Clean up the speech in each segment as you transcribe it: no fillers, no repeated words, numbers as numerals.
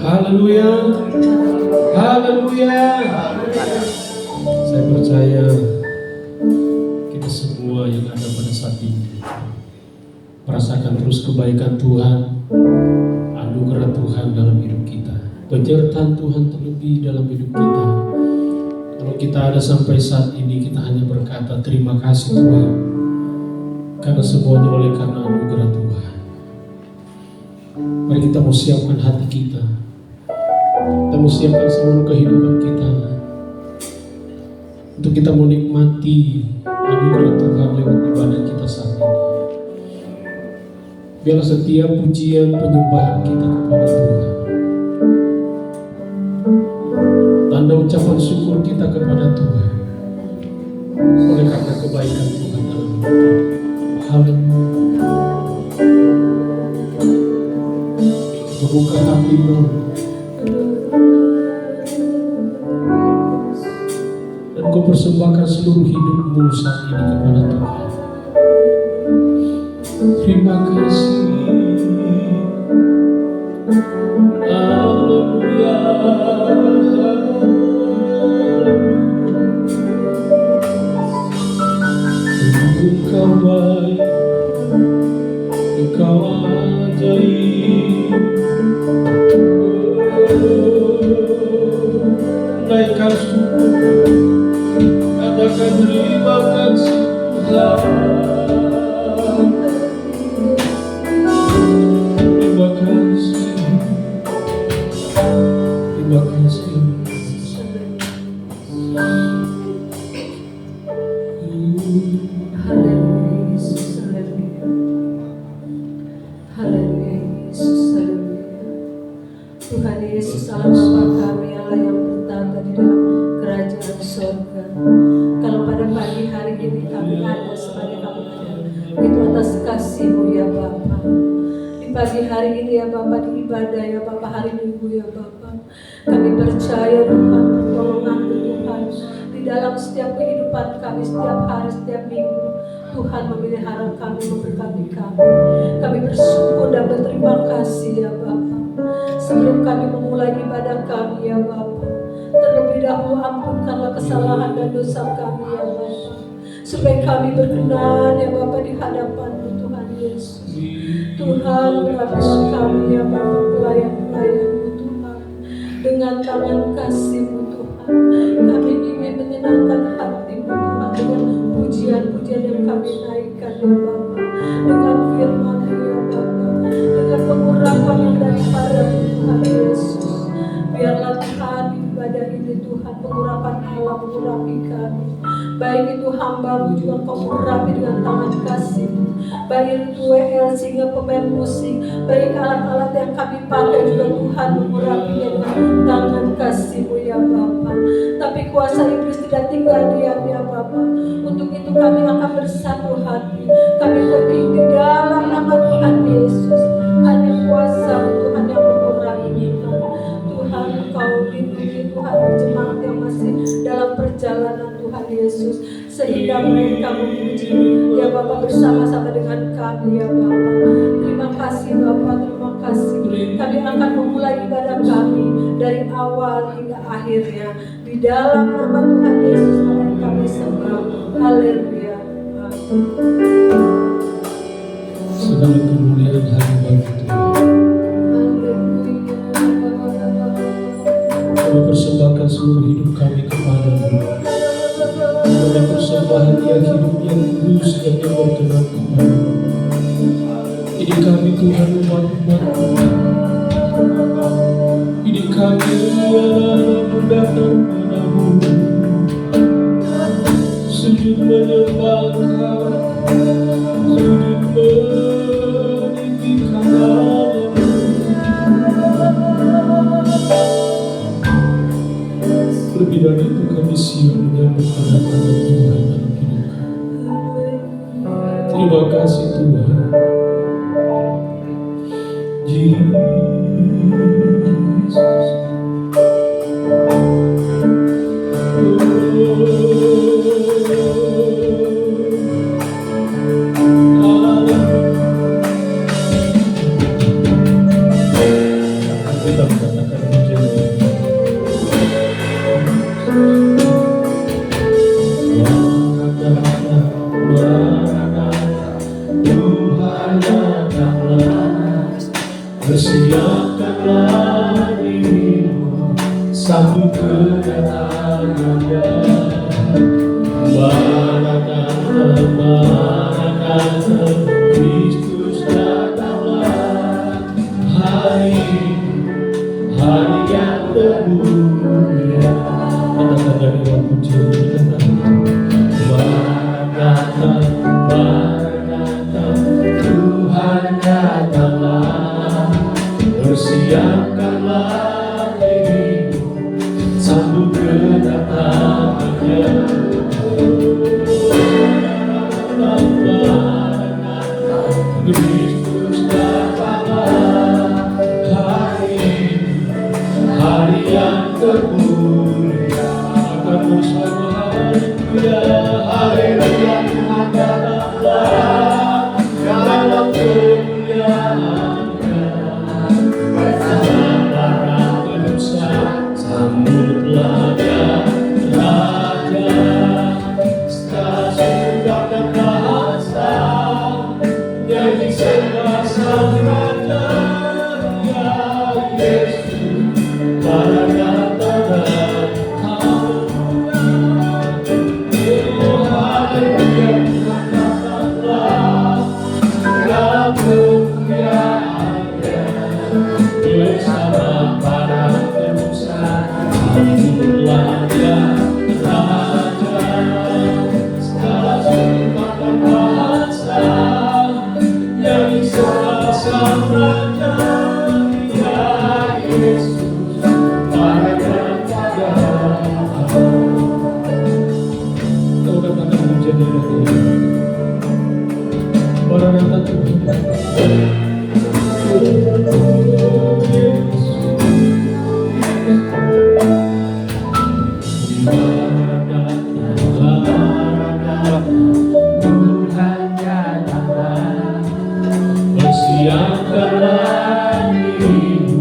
Haleluya. Haleluya. Saya percaya kita semua yang ada pada saat ini merasakan terus kebaikan Tuhan, anugerah Tuhan dalam hidup kita, penyertaan Tuhan terlebih dalam hidup kita. Kalau kita ada sampai saat ini, kita hanya berkata terima kasih Tuhan, karena semuanya oleh karena anugerah Tuhan. Mari kita mau siapkan hati kita. Kita mau siapkan seluruh kehidupan kita untuk kita menikmati anugerah Tuhan lewat ibadah kita saat ini. Biarlah setiap pujian penyembahan kita kepada Tuhan, tanda ucapan syukur kita kepada Tuhan oleh karena kebaikan Tuhan dalam hidup kita. Haleluya. Buka hatimu dan kau persembahkan seluruh hidupmu saat ini kepada Tuhan. Terima kasih. Haleluya. Engkau baik, Engkau ajaib. Naikkan syukur, katakan terima kasih Tuhan. Terima kasih, terima kasih. Haleluya Yesus, haleluya. Haleluya Yesus, haleluya. Tuhan Yesus Allah Bapa kami, Allah yang bertata di dalam kerajaan surga. Kalau pada pagi hari ini kami ada sebagai kami ada, itu atas kasih-Mu ya Bapa. Di pagi hari ini ya Bapa, di ibadah ya Bapa, hari Minggu ya Bapa, kami percaya Tuhan pertolongan-Mu Tuhan di dalam setiap kehidupan kami, setiap hari, setiap minggu. Tuhan memelihara kami, memberkati kami. Kami bersyukur dan berterima kasih ya Bapa. Sebelum kami memulai ibadah kami ya Bapa, terlebih dahulu ampunkanlah kesalahan dan dosa kami ya Bapa, supaya kami berkenan ya Bapa di hadapan-Mu Tuhan Yesus. Tuhan berkatilah kami ya Bapa, pelayan-pelayan-Mu Tuhan, dengan tangan kasih-Mu Tuhan. Kami ingin menyenangkan hati-Mu Tuhan dengan pujian-pujian yang kami naikkan ya Bapa, dengan firman-Mu ya Bapa, dengan pengurapan yang daripada-Mu Tuhan Yesus. Biarlah Tuhan ibadah ini Tuhan, pengurapan Allah mengurapi kami. Baik itu hamba-Mu juga Kau mengurapi dengan tangan kasih-Mu. Baik itu WL sehingga pemain musik, baik alat-alat yang kami pakai juga Tuhan mengurapinya dengan tangan kasih-Mu ya Bapa. Tapi kuasa iblis tidak tinggal diam ya Bapa. Untuk itu kami akan bersatu hati. Kami lebih di dalam nama Tuhan Yesus. Hanya kuasa Tuhan yang mengurangi Tuhan. Tuhan Kau lindungi Tuhan jemaat yang masih dalam perjalanan Tuhan Yesus, sehingga mereka memuji ya Bapa bersama-sama dengan kami ya Bapa. Terima kasih Bapa, terima kasih. Kami akan memulai ibadah kami dari awal hingga akhirnya di dalam nama Tuhan Yesus yang kami sembah. Haleluya. Segala kemuliaan hanya bagi Tuhan. Kami persembahkan seluruh hidup kami kepada-Mu. Kami persembahan yang hidup yang kudus dan yang berkenan kepada-Mu. Ini kami Tuhan, umat-Mu. Ini kami yang datang padamu, sujud menyembah Engkau, sujud meninggikan nama-Mu. Lebih dari itu kami siap menyambut kedatangan Tuhan dalam hidup kami. Terima kasih Tuhan. Jesus. Kita katakan Persiapkanlah dirimu, sambut kedatangannya. Maranatha, Maranatha, Kristus datanglah. Hari yang termulia. Katakan dari dalam pujian kita. Maranatha, Maranatha, Tuhan datanglah. Persiapkanlah dirimu, sambut kedatangannya. Kristus datanglah. Hari yang termulia. Akan bersama haleluya, haleluya, Tuhan datanglah dalam kemuliaan-Nya. Bersama para manusia, sambutlah Dia, Raja. Segala suku dan bahasa, nyanyi sembah Sang Raja. Ya Yesus, Maranatha, haleluya, oh haleluya, Tuhan datanglah dalam kemuliaan-Nya. Bersama para tebusan, sambutlah Dia, Raja. Segala suku dan bahasa, nyanyi sembah Sang Raja. Ya Yesus, Maranatha. Kau katakan menjadi lagi. Maranatha Tuhan. Oh Yesus. Maranatha, Maranatha, Tuhan datanglah. Persiapkanlah dirimu,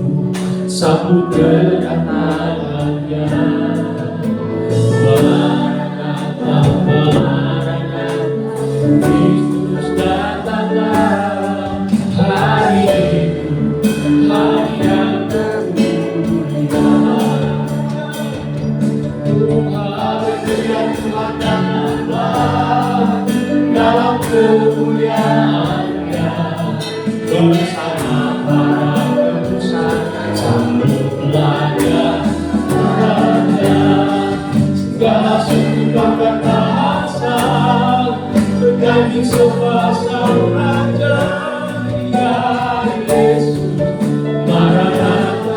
sambut kedatangannya. Maranatha, Maranatha, Kristus datanglah. Hari yang termulia. Haleluya, Tuhan datanglah dalam kemuliaan-Nya. Bersama para tebusan, sambutlah Dia, Raja. Segala suku dan bahasa, bernyanyi sembah Sang Raja. Ya Yesus, Maranatha,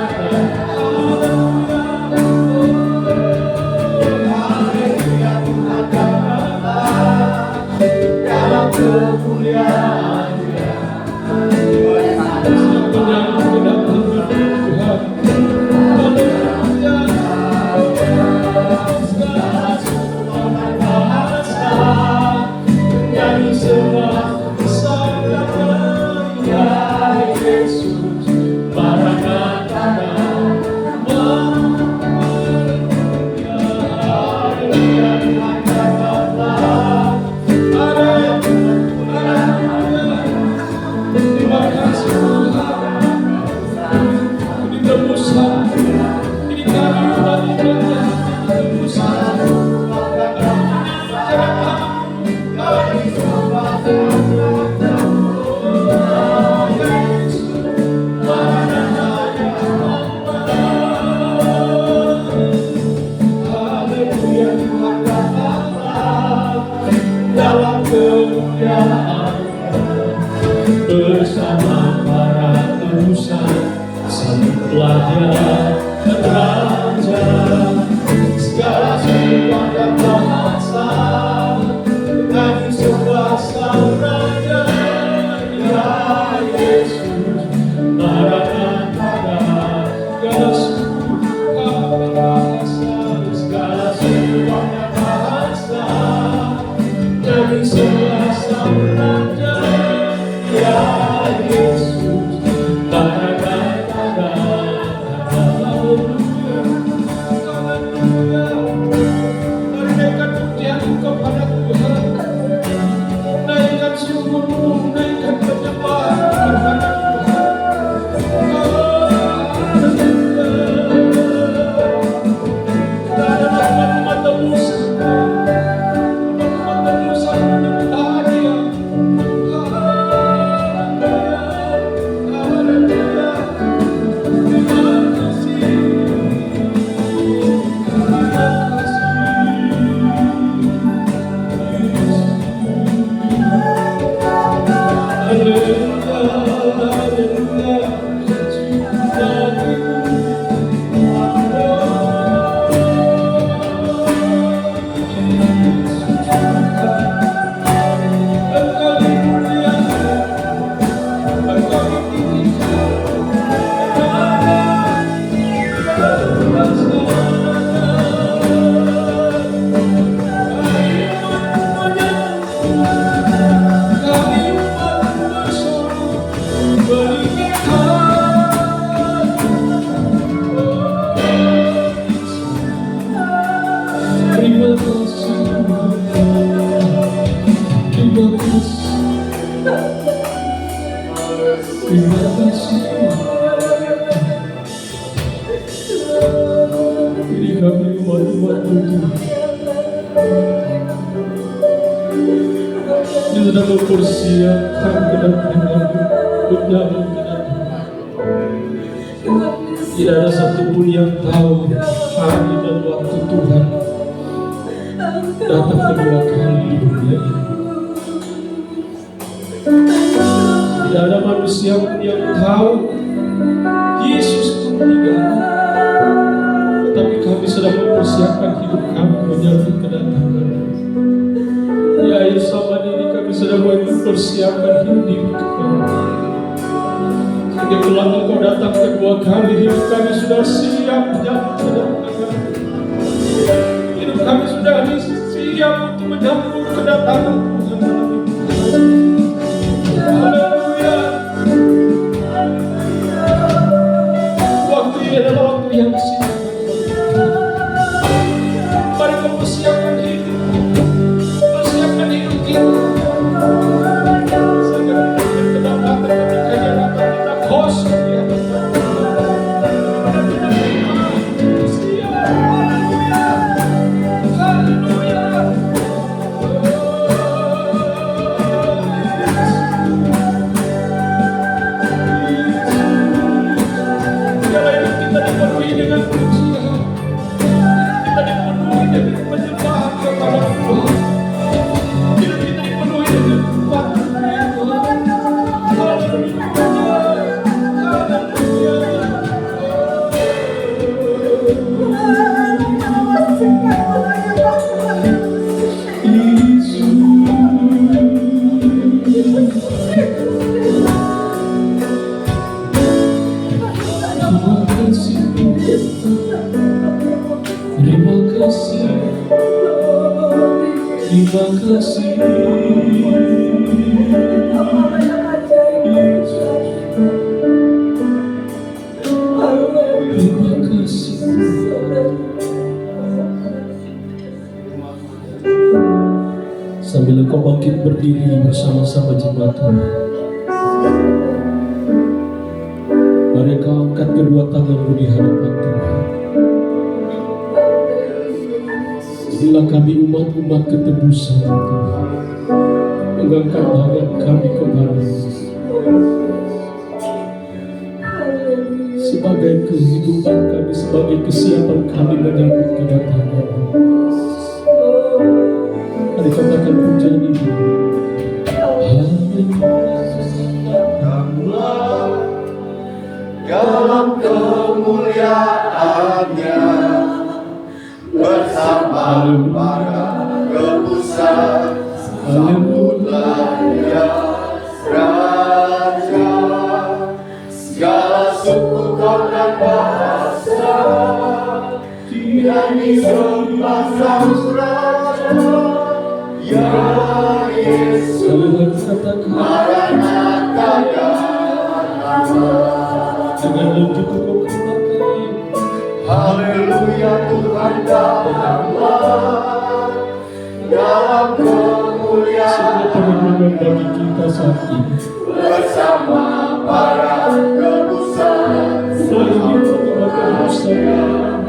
haleluya, Tuhan datanglah dalam kemuliaan-Nya. Bersama para tebusan, sambutlah Dia, Raja. Segala suku dan bahasa, bernyanyi sembah Sang Raja. Ya Yesus, Maranatha. Segala suku dan bahasa, segala suku dan bahasa, bernyanyi sembah Sang Raja. Ya Yesus, Maranatha, haleluya, haleluya. mempersiapkan kedatangan menyambut kedatangan. Tidak ada satupun yang tahu hari dan waktu Tuhan datang kedua kali di dunia ini. Tidak ada manusia pun yang tahu Yesus pun meninggal. Tetapi kami sedang mempersiapkan hidup kami menyambut kedatangan. Di akhir zaman ini kami sedang mempersiapkan hidup kami. Sehingga kelak Engkau datang kedua kali, hidup kami sudah siap menyambut kedatangan. Hidup kami sudah siap untuk menyambut kedatangan Tuhan. Haleluya. Waktu ini adalah waktu yang siap. Mari kau persiapkan hidup. Persiapkan hidup kita. Sehingga kedatangan ketika Dia datang kita kosong di hadapan Dia. Haleluya. Biarlah hidup kita dipenuhi dengan pujian. Kita dipenuhi dengan penyembahan kepada Tuhan. Hidup kita dipenuhi dengan kebanggaan Tuhan. Haleluya. Terima kasih. Terima kasih. Terima kasih. Sambil Engkau bangkit berdiri bersama-sama jemaat Tuhan, mari kau angkat kedua tanganmu di hadapan Tuhan. Inilah kami umat-umat ketebusan Tuhan, mengangkat tangan kami kepadamu sebagai kehidupan kami, sebagai kesiapan kami menyambut kedatangan-Mu. Mari katakan pujian ini. Dalam kemuliaannya bersama para kebusan, sambutlah Dia Raja. Segala suku, kaum dan bahasa nyanyi sembah Raja. Ya Yesus, Maranatha dengan lanjut kau katakan, haleluya, Tuhan datanglah dalam kemuliaan semua perlindungan bagi kita saat ini. bersama para kebusan, Selain itu para kebusan,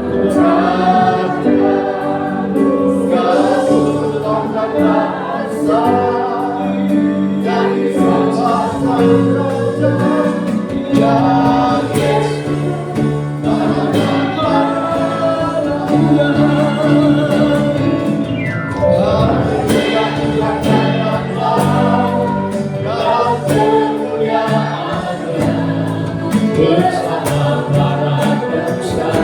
segala suku, kaum dan bahasa nyanyi sembah Raja. Ya Yesus, haleluya, Tuhan datanglah dalam kemuliaan bersama para kebusan,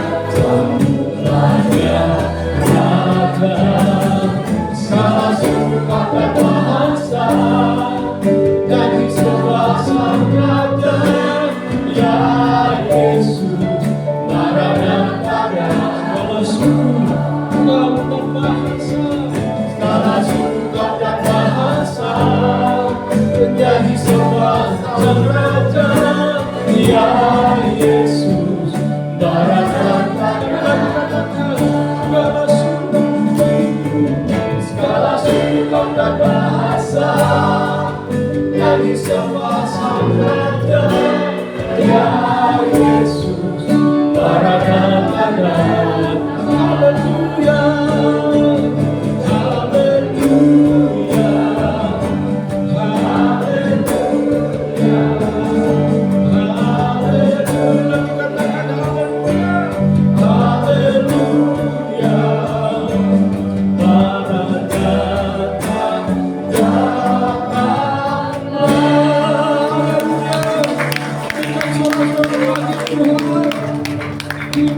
Terima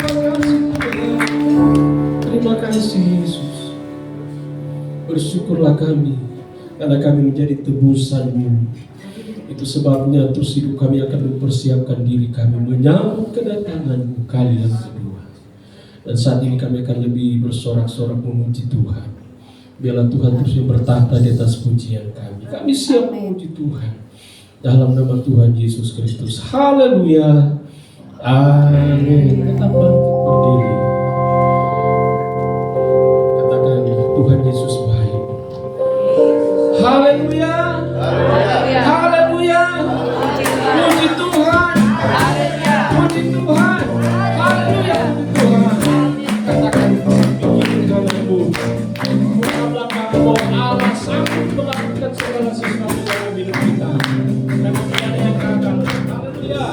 kasih Yesus. Bersyukurlah kami karena kami menjadi tebusan-Mu. Itu sebabnya terus hidup kami akan mempersiapkan diri kami menyambut kedatangan-Mu kali yang kedua. Dan saat ini kami akan lebih bersorak-sorak memuji Tuhan. Biarlah Tuhan terus yang bertahta di atas pujian kami. Kami siap memuji Tuhan dalam nama Tuhan Yesus Kristus. Haleluya. Amin. Tetap bangkit berdiri. Katakan Tuhan Yesus baik. Haleluya. Haleluya. Puji Tuhan. Puji Tuhan. Haleluya. Tuhan. Katakan bikin kalahmu. Buka belakangmu. Allah sanggup melakukan segala sesuatu dalam hidup kita. Dan tidak ada yang gagal. Haleluya.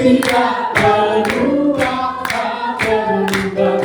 Tidak berubah, tak berubah.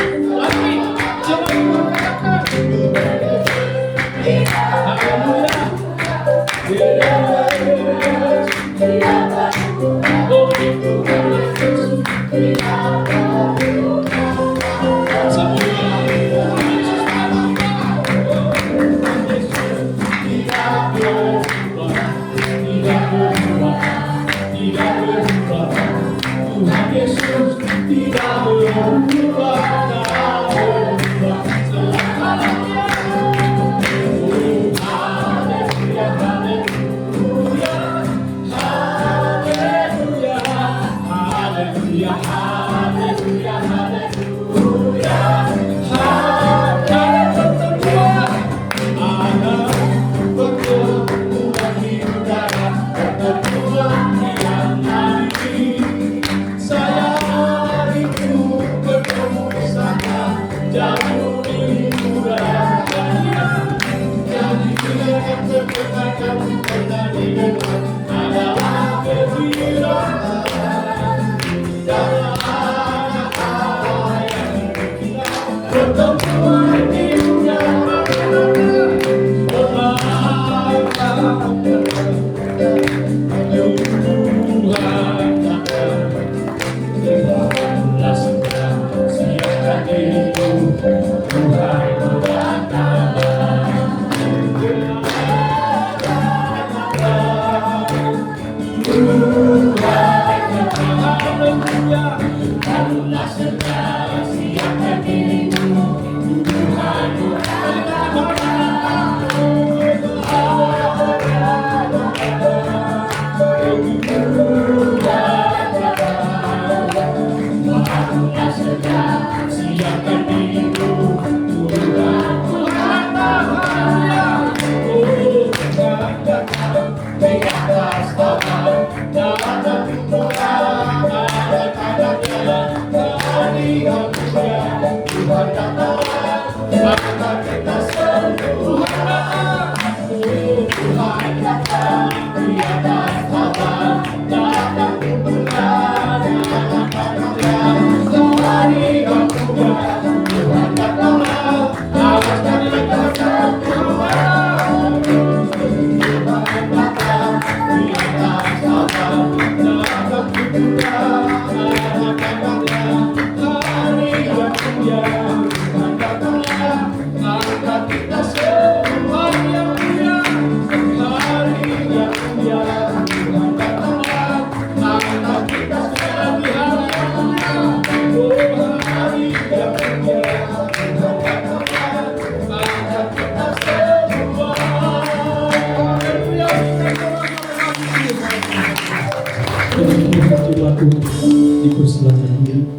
Dipersilakan dulu.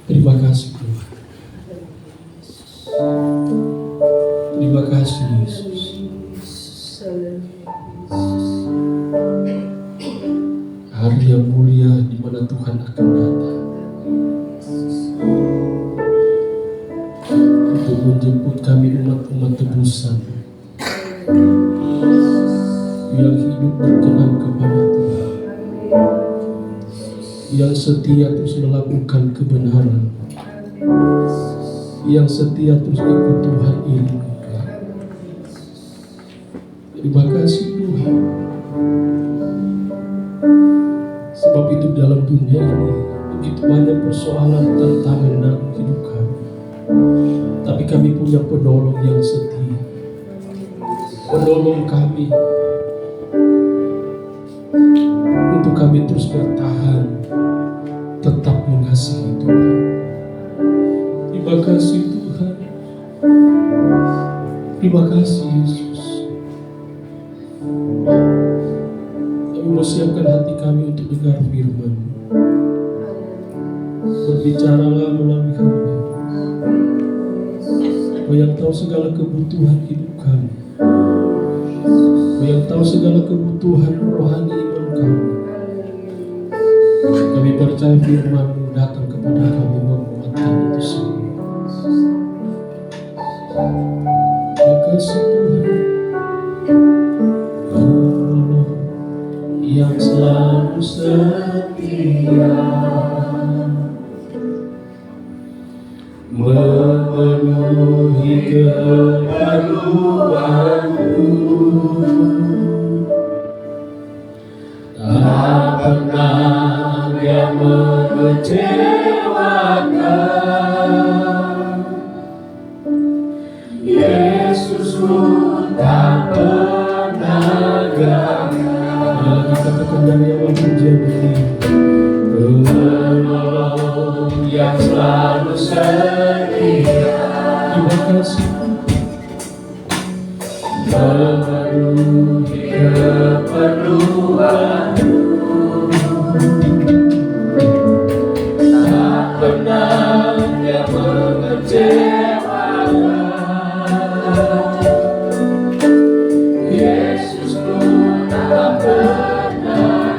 Terima kasih Tuhan. Terima kasih Yesus. Hari yang mulia di mana Tuhan akan datang untuk menjemput kami umat-umat tebusan yang hidup berkenan kepada Tuhan, yang setia terus melakukan kebenaran, yang setia terus ikut Tuhan iringi. Terima kasih Tuhan. Sebab itu dalam dunia ini begitu banyak persoalan tantangan dalam hidup kami, tapi kami punya penolong yang setia, penolong kami untuk kami terus bertahan, tetap mengasihi Tuhan. Terima kasih Tuhan. Terima kasih Yesus. Kami mau siapkan hati kami untuk dengar firman. Berbicaralah melalui kami. Kau yang tahu segala kebutuhan hidup kami, Kau yang tahu segala kebutuhan rohani iman kami. Kami percaya firman-Mu datang kepada kami menguatkan itu semua. Terima kasih Tuhan. Allah yang selalu setia, memenuhi keperluanku, tak pernah Dia mengecewakan. Yesusku tak pernah gagal. Lagi katakan dari awal pujian ini, penolong yang selalu setia. Terima kasih memenuhi keperluanku, tak pernah Dia mengecewakan. Yesusku tak pernah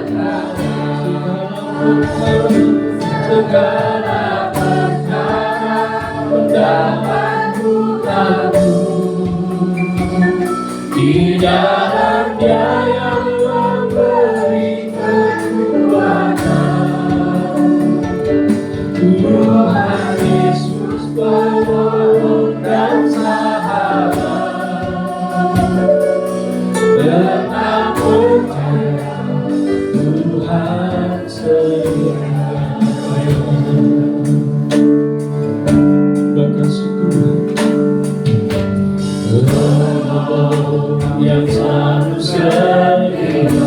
segala perkara pendapatku tanggung. Di dalam Dia yang memberi kekuatan, Tuhan Yesus penolong dan sahabat. Tetap percaya Tuhan setia. Terima kasih Tuhan yang selalu setia,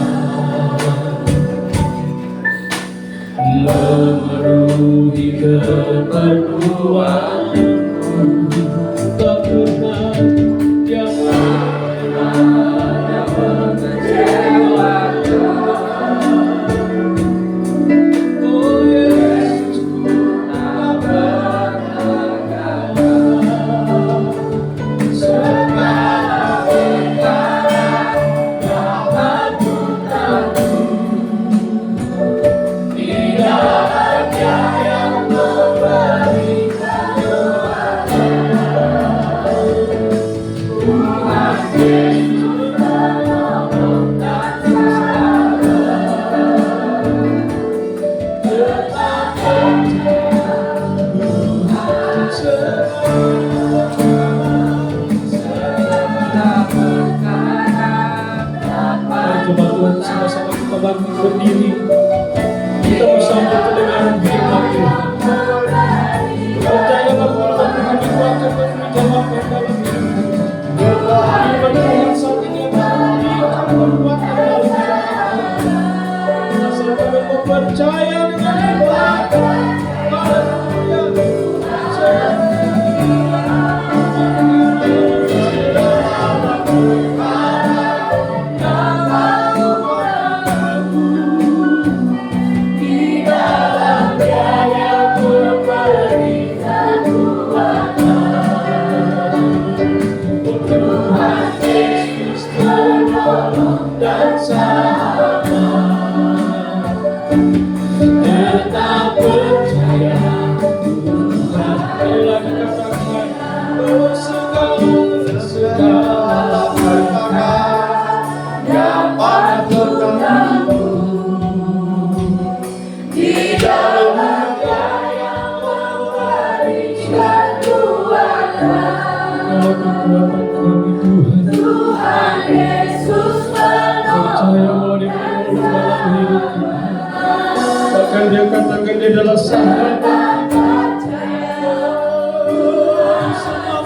memenuhi keperluanku, tak pernah Dia mengecewakan. Oh Yesusku tak pernah gagal. Segala perkara dapat ku tanggung. Di dalam Dia yang memberi kekuatan, Tuhan Yesus penolong dan sahabat. Tetap percaya Tuhan segala perkara dapat. Coba Tuhan sama-sama kita bangkit berdiri. Kita bersambut dengan firman Tuhan. Percaya bahwa Tuhan itu akan menjawabkan dalam hidup. Firman Tuhan saat ini akan berkuatan dalam hidup kita. Asal kami percaya dengan firman Tuhan. Dan sahabat, tetap percaya Tuhan telah dikatakan bahwa segala perkara dapat tertanggung. Di dalam Dia yang memberikan kekuatan, Tuhan Yesus percaya bahwa Dia menolong dalam hidup kita. Bahkan Dia katakan Dia adalah sahabat. Semua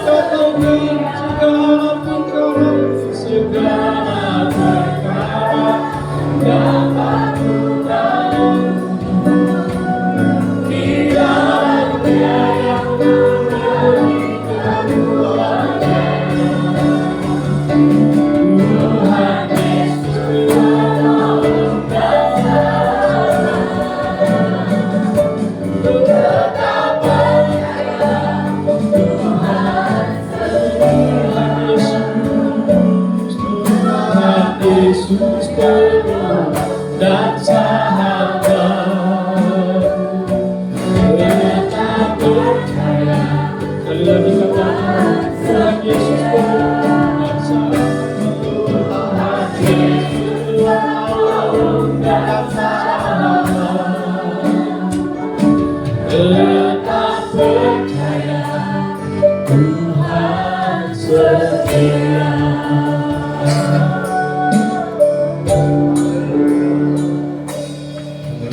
katakan segala perkara dapat ku tanggung. Di dalam Dia yang memberi kekuatan, Tuhan Yesus penolong dan sahabat. Tetap percaya Tuhan Yesus penolong dan sahabat. Tetap percaya. Sekali lagi katakan Tuhan Yesus penolong dan sahabat. Tetap percaya Tuhan setia.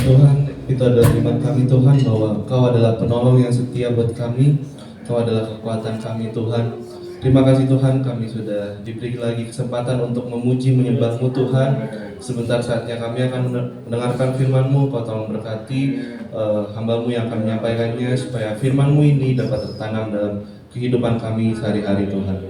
Tuhan, itu adalah iman kami Tuhan, bahwa Kau adalah penolong yang setia buat kami. Kau adalah kekuatan kami Tuhan. Terima kasih Tuhan, kami sudah diberi lagi kesempatan untuk memuji menyembah-Mu Tuhan. Sebentar saatnya kami akan mendengarkan firman-Mu. Kau tolong berkati hamba-Mu yang akan menyampaikannya, supaya firman-Mu ini dapat tertanam dalam kehidupan kami sehari-hari Tuhan.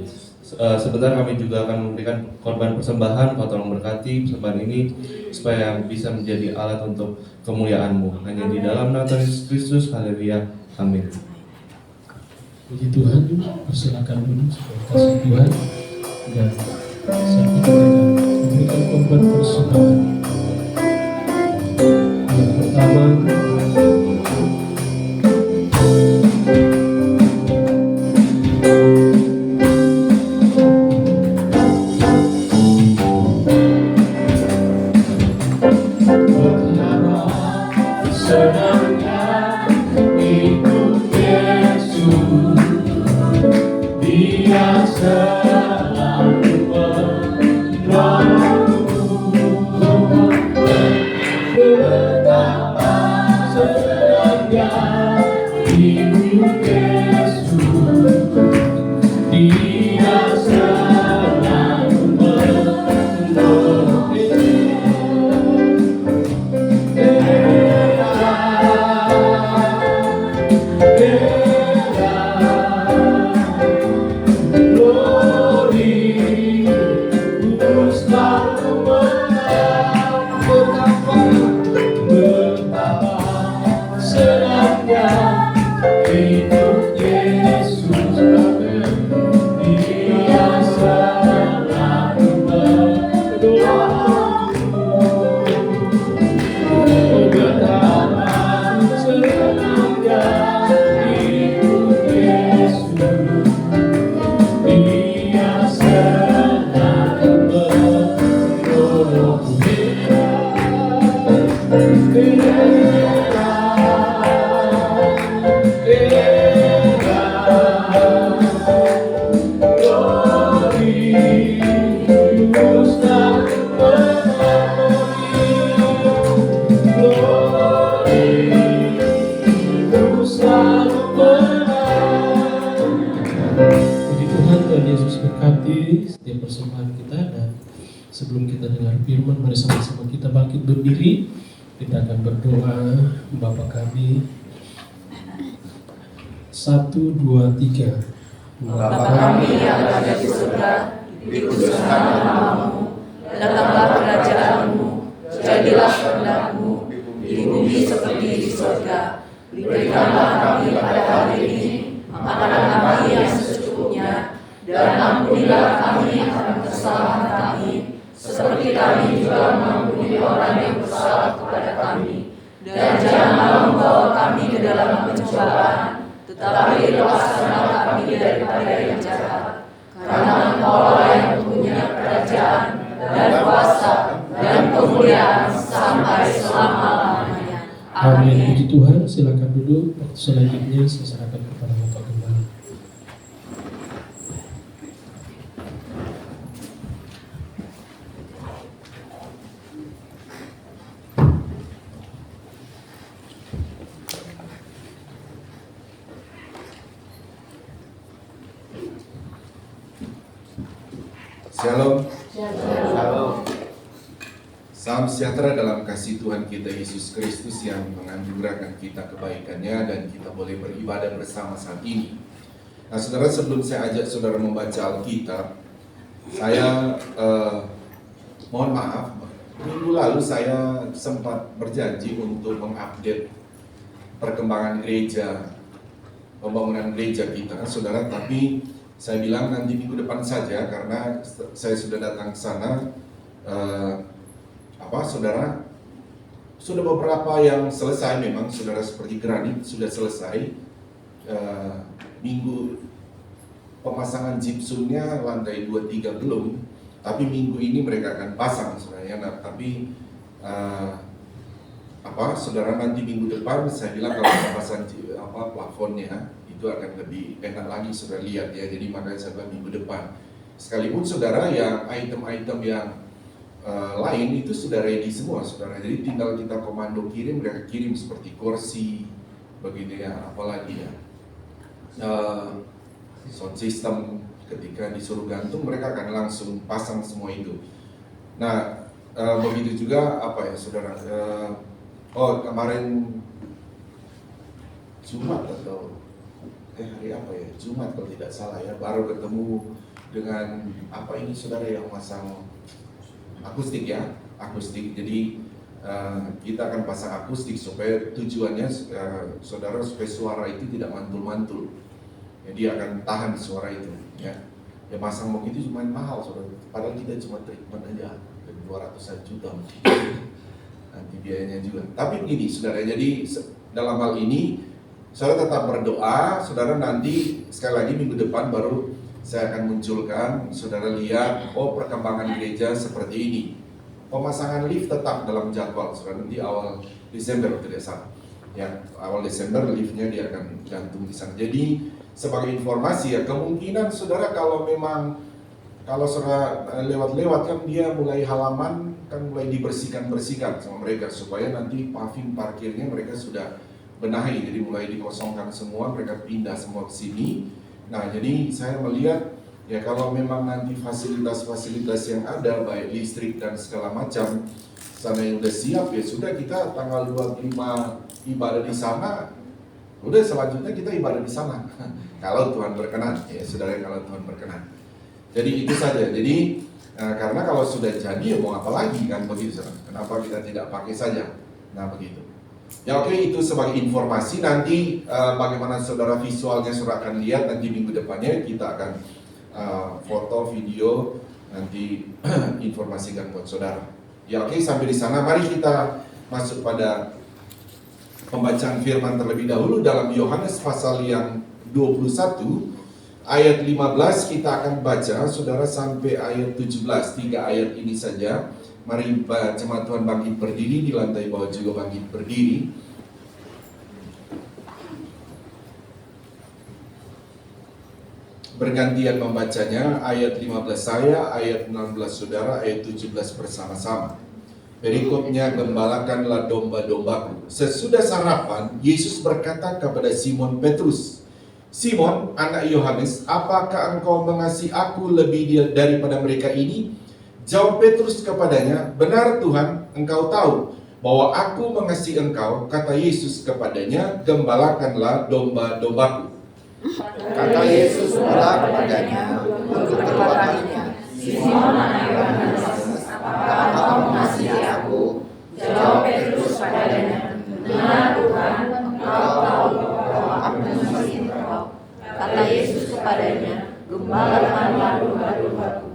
Sebentar kami juga akan memberikan korban persembahan. Kau tolong berkati persembahan ini supaya bisa menjadi alat untuk kemuliaan-Mu. Hanya di dalam nama Yesus Kristus, haleluya, amin. Puji Tuhan, persilakan dulu supaya kasih Tuhan, dan saat itu mereka memberikan korban persembahan. Yang pertama, puji Tuhan, Tuhan Yesus berkati setiap persembahan kita. Dan sebelum kita dengar firman, mari sama-sama kita bangkit berdiri. Kita akan berdoa. Bapa kami, 1, 2, 3. Bapa kami yang ada di surga, dikuduskanlah namamu, datanglah kerajaanmu, jadilah kehendak-Mu di bumi seperti di surga. Berikanlah kami pada hari ini makanan kami yang secukupnya, dan ampunilah kami akan kesalahan kami, seperti kami juga mengampuni orang yang bersalah kepada kami. Dan janganlah membawa kami ke dalam pencobaan, tetapi lepaskanlah kami daripada yang jahat. Karena Engkau yang punya kerajaan dan kuasa dan kemuliaan sampai selama-lamanya. Amin. Puji Tuhan, silakan duduk. Waktu selanjutnya saya serahkan kepada Bapak Gembala. Shalom. Shalom. Salam sejahtera dalam kasih Tuhan kita Yesus Kristus yang menganugerahkan kita kebaikannya dan kita boleh beribadah bersama saat ini. Nah saudara, sebelum saya ajak saudara membaca Alkitab, saya mohon maaf, minggu lalu saya sempat berjanji untuk mengupdate perkembangan gereja, pembangunan gereja kita, saudara, tapi saya bilang nanti minggu depan saja karena saya sudah datang ke sana. Saudara, sudah beberapa yang selesai memang, saudara, seperti granit sudah selesai. Minggu pemasangan gypsumnya lantai 2-3 belum, tapi minggu ini mereka akan pasang, saudara. Nah, tapi saudara, nanti minggu depan saya bilang kalau pasang plafonnya itu akan lebih enak lagi, saudara lihat ya. Jadi makanya saya bilang minggu depan. Sekalipun saudara, yang item-item yang lain itu sudah ready semua, saudara. Jadi tinggal kita komando kirim, mereka kirim seperti kursi, begitu ya, apalagi ya, sound system, ketika disuruh gantung mereka akan langsung pasang semua itu. Nah, begitu juga apa ya saudara, kemarin Jumat atau hari apa ya, Jumat kalau tidak salah ya, baru ketemu dengan apa ini saudara yang masang akustik ya, akustik. Jadi kita akan pasang akustik supaya tujuannya saudara supaya suara itu tidak mantul-mantul. Jadi akan tahan suara itu ya. Ya pasang begitu cuma mahal saudara. Padahal kita cuma treatment aja 200 juta nanti biayanya juga. Tapi begini saudara, jadi dalam hal ini saudara tetap berdoa. Saudara nanti sekali lagi minggu depan baru saya akan munculkan, saudara lihat perkembangan gereja seperti ini. Pemasangan lift tetap dalam jadwal saudara, nanti awal Desember tidak salah. Ya, awal Desember liftnya dia akan gantung di sana. Jadi sebagai informasi ya, kemungkinan saudara kalau memang saudara lewat-lewat kan dia mulai halaman kan mulai dibersihkan sama mereka supaya nanti paving parkirnya mereka sudah benahi, jadi mulai dikosongkan semua, mereka pindah semua ke sini. Nah, jadi saya melihat ya kalau memang nanti fasilitas-fasilitas yang ada baik listrik dan segala macam sana yang udah siap ya sudah, kita tanggal 25 ibadah di sana. Udah selanjutnya kita ibadah di sana kalau Tuhan berkenan ya saudara, kalau Tuhan berkenan. Jadi itu saja. Jadi karena kalau sudah jadi ya mau apa lagi kan begitu saudara. Kenapa kita tidak pakai saja? Nah begitu. Ya oke, itu sebagai informasi. Nanti bagaimana saudara visualnya saudara akan lihat nanti minggu depannya kita akan foto video nanti informasikan buat saudara. Ya oke, sampai di sana mari kita masuk pada pembacaan firman terlebih dahulu dalam Yohanes pasal yang 21 ayat 15 kita akan baca saudara sampai ayat 17, 3 ayat ini saja. Mari jemaat Tuhan bangkit berdiri, di lantai bawah juga bangkit berdiri. Bergantian membacanya, ayat 15 saya, ayat 16 saudara, ayat 17 bersama-sama. Berikutnya, gembalakanlah domba-dombaku. Sesudah sarapan, Yesus berkata kepada Simon Petrus, Simon, anak Yohanes, apakah engkau mengasihi aku lebih daripada mereka ini? Jawab Petrus kepadanya, benar Tuhan, engkau tahu bahwa aku mengasihi engkau. Kata Yesus kepadanya, gembalakanlah domba-dombaku. Kata Yesus pula kepadanya untuk kedua kalinya, Simon anak Yohanes, apakah engkau mengasihi aku? Jawab Petrus padanya, benar Tuhan, engkau tahu bahwa aku mengasihi engkau. Kata Yesus kepadanya, gembalakanlah domba-dombaku.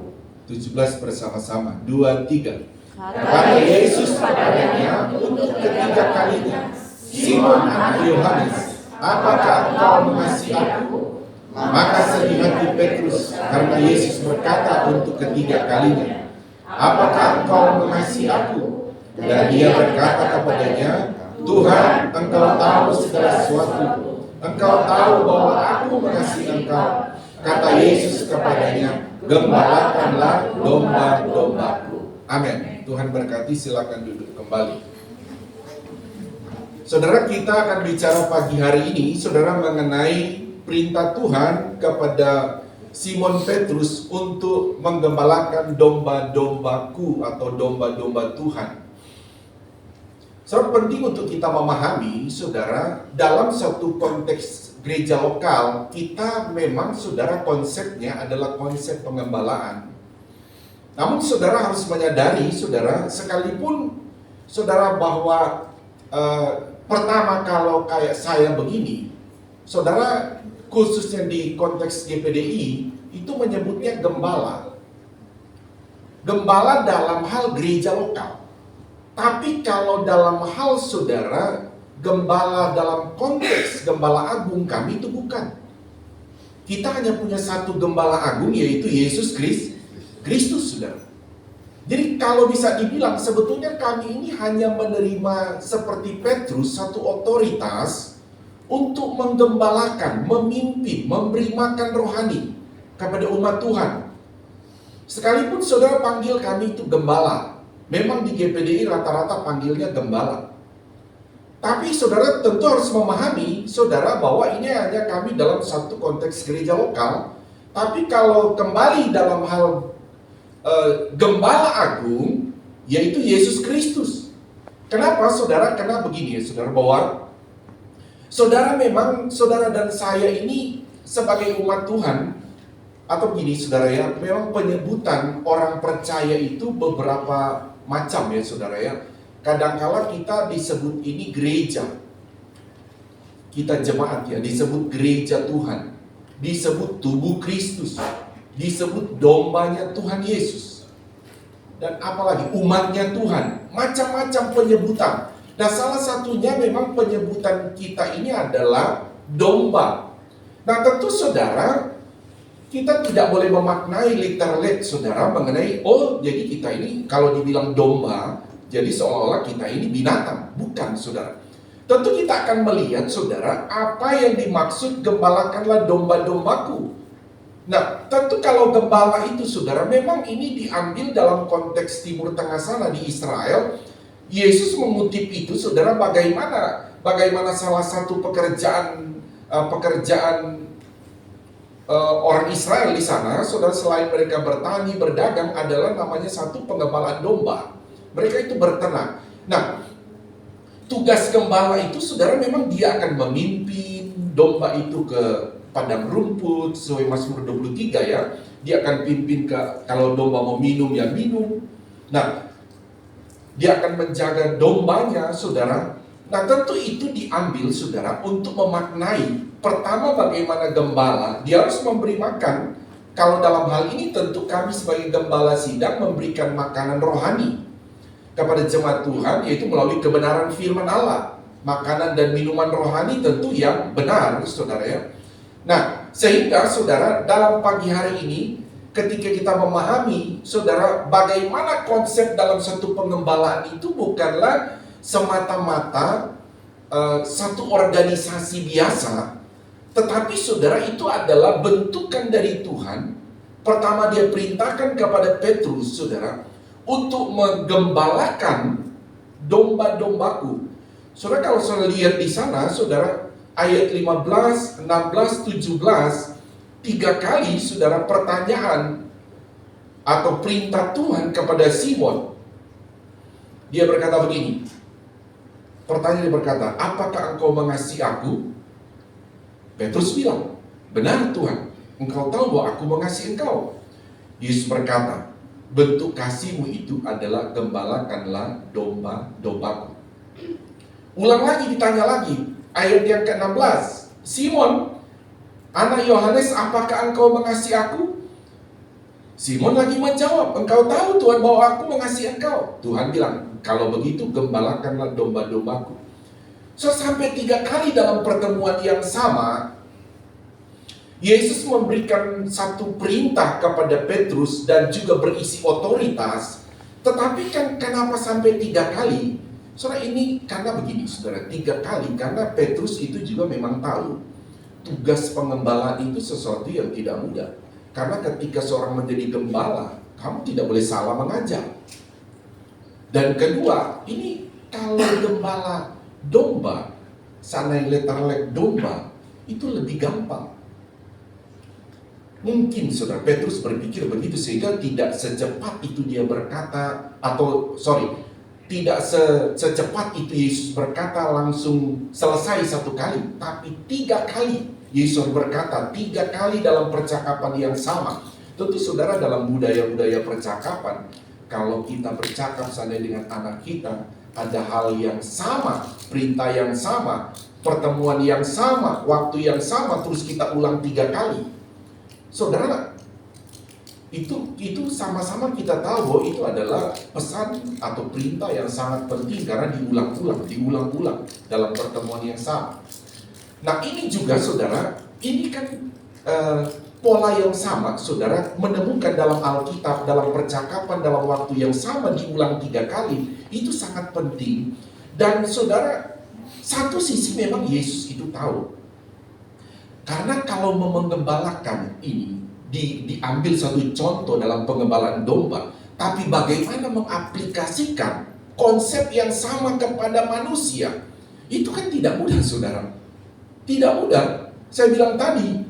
17 bersama-sama, 2, 3. Kata Yesus padanya untuk ketiga kalinya, Simon anak Yohanes, apakah engkau mengasihi aku? Maka sedih hati Petrus karena Yesus berkata untuk ketiga kalinya, apakah engkau mengasihi aku? Dan dia berkata kepadanya, Tuhan, engkau tahu segala sesuatu. Engkau tahu bahwa aku mengasihi engkau. Kata Yesus kepadanya, gembalakanlah domba-dombaku. Amin. Tuhan berkati, silakan duduk kembali. Saudara, kita akan bicara pagi hari ini, saudara, mengenai perintah Tuhan kepada Simon Petrus untuk menggembalakan domba-dombaku atau domba-domba Tuhan. Saudara, penting untuk kita memahami, saudara, dalam satu konteks gereja lokal, kita memang, saudara, konsepnya adalah konsep pengembalaan. Namun, saudara harus menyadari, saudara, sekalipun, saudara, bahwa pertama kalau kayak saya begini, saudara, khususnya di konteks GPDI, itu menyebutnya gembala. Gembala dalam hal gereja lokal. Tapi kalau dalam hal saudara, gembala dalam konteks gembala agung kami itu bukan. Kita hanya punya satu gembala agung, yaitu Yesus Kristus, saudara. Jadi kalau bisa dibilang sebetulnya kami ini hanya menerima seperti Petrus satu otoritas untuk menggembalakan, memimpin, memberi makan rohani kepada umat Tuhan. Sekalipun saudara panggil kami itu gembala, memang di GPDI rata-rata panggilnya gembala. Tapi saudara tentu harus memahami, saudara, bahwa ini hanya kami dalam satu konteks gereja lokal. Tapi kalau kembali dalam hal gembala agung, yaitu Yesus Kristus. Kenapa saudara? Karena begini ya saudara, bahwa saudara memang, saudara dan saya ini sebagai umat Tuhan, atau begini saudara ya, memang penyebutan orang percaya itu beberapa macam ya saudara ya. Kadangkala kita disebut ini gereja, kita jemaat ya, disebut gereja Tuhan, disebut tubuh Kristus, disebut dombanya Tuhan Yesus, dan apalagi umatnya Tuhan, macam-macam penyebutan. Nah salah satunya memang penyebutan kita ini adalah domba. Nah tentu saudara, kita tidak boleh memaknai literal saudara mengenai, oh jadi kita ini kalau dibilang domba, jadi seolah-olah kita ini binatang. Bukan saudara. Tentu kita akan melihat saudara, apa yang dimaksud gembalakanlah domba-dombaku. Nah tentu kalau gembala itu saudara, memang ini diambil dalam konteks Timur Tengah sana di Israel. Yesus mengutip itu saudara, bagaimana salah satu pekerjaan orang Israel di sana, saudara, selain mereka bertani, berdagang, adalah namanya satu penggembalaan domba. Mereka itu berternak. Nah, tugas gembala itu, saudara, memang dia akan memimpin domba itu ke padang rumput, sesuai Mazmur 23 ya. Dia akan pimpin kalau domba mau minum, ya minum. Nah, dia akan menjaga dombanya, saudara. Nah, tentu itu diambil, saudara, untuk memaknai. Pertama, bagaimana gembala, dia harus memberi makan. Kalau dalam hal ini tentu kami sebagai gembala sidang memberikan makanan rohani kepada jemaat Tuhan, yaitu melalui kebenaran firman Allah. Makanan dan minuman rohani tentu yang benar, saudara ya. Nah, sehingga saudara, dalam pagi hari ini, ketika kita memahami, saudara, bagaimana konsep dalam satu pengembalaan itu bukanlah semata-mata satu organisasi biasa, tetapi saudara, itu adalah bentukan dari Tuhan. Pertama dia perintahkan kepada Petrus, saudara, untuk menggembalakan domba-dombaku. Saudara, kalau saudara lihat di sana, saudara, ayat 15, 16, 17, 3 kali saudara pertanyaan atau perintah Tuhan kepada Simon. Dia berkata begini. Pertanyaan dia berkata, apakah engkau mengasihi aku? Petrus bilang, benar Tuhan, engkau tahu bahwa aku mengasihi engkau. Yesus berkata, bentuk kasihmu itu adalah gembalakanlah domba-dombaku. Ulang lagi, ditanya lagi, ayat yang ke-16, Simon, anak Yohanes, apakah engkau mengasihi aku? Simon lagi menjawab, engkau tahu Tuhan bahwa aku mengasihi engkau. Tuhan bilang, kalau begitu gembalakanlah domba-dombaku. So, sampai 3 kali dalam pertemuan yang sama, Yesus memberikan satu perintah kepada Petrus dan juga berisi otoritas. Tetapi kan kenapa sampai 3 kali? Saudara, ini karena begini saudara, 3 kali karena Petrus itu juga memang tahu tugas pengembalaan itu sesuatu yang tidak mudah. Karena ketika seorang menjadi gembala, kamu tidak boleh salah mengajar. Dan kedua, ini kalau gembala domba, sana letter domba, itu lebih gampang. Mungkin saudara Petrus berpikir begitu sehingga tidak secepat itu dia berkata, tidak secepat itu Yesus berkata langsung selesai 1 kali, tapi 3 kali Yesus berkata, 3 kali dalam percakapan yang sama. Tentu saudara, dalam budaya-budaya percakapan, kalau kita bercakap seandainya dengan anak kita, ada hal yang sama, perintah yang sama, pertemuan yang sama, waktu yang sama, terus kita ulang 3 kali. Saudara, itu sama-sama kita tahu bahwa itu adalah pesan atau perintah yang sangat penting karena diulang-ulang dalam pertemuan yang sama. Nah ini juga saudara, ini kan pola yang sama saudara menemukan dalam Alkitab, dalam percakapan dalam waktu yang sama diulang 3 kali, itu sangat penting. Dan saudara, satu sisi memang Yesus itu tahu. Karena kalau menggembalakan ini, diambil satu contoh dalam pengembalaan domba, tapi bagaimana mengaplikasikan konsep yang sama kepada manusia, itu kan tidak mudah saudara. Tidak mudah. Saya bilang tadi,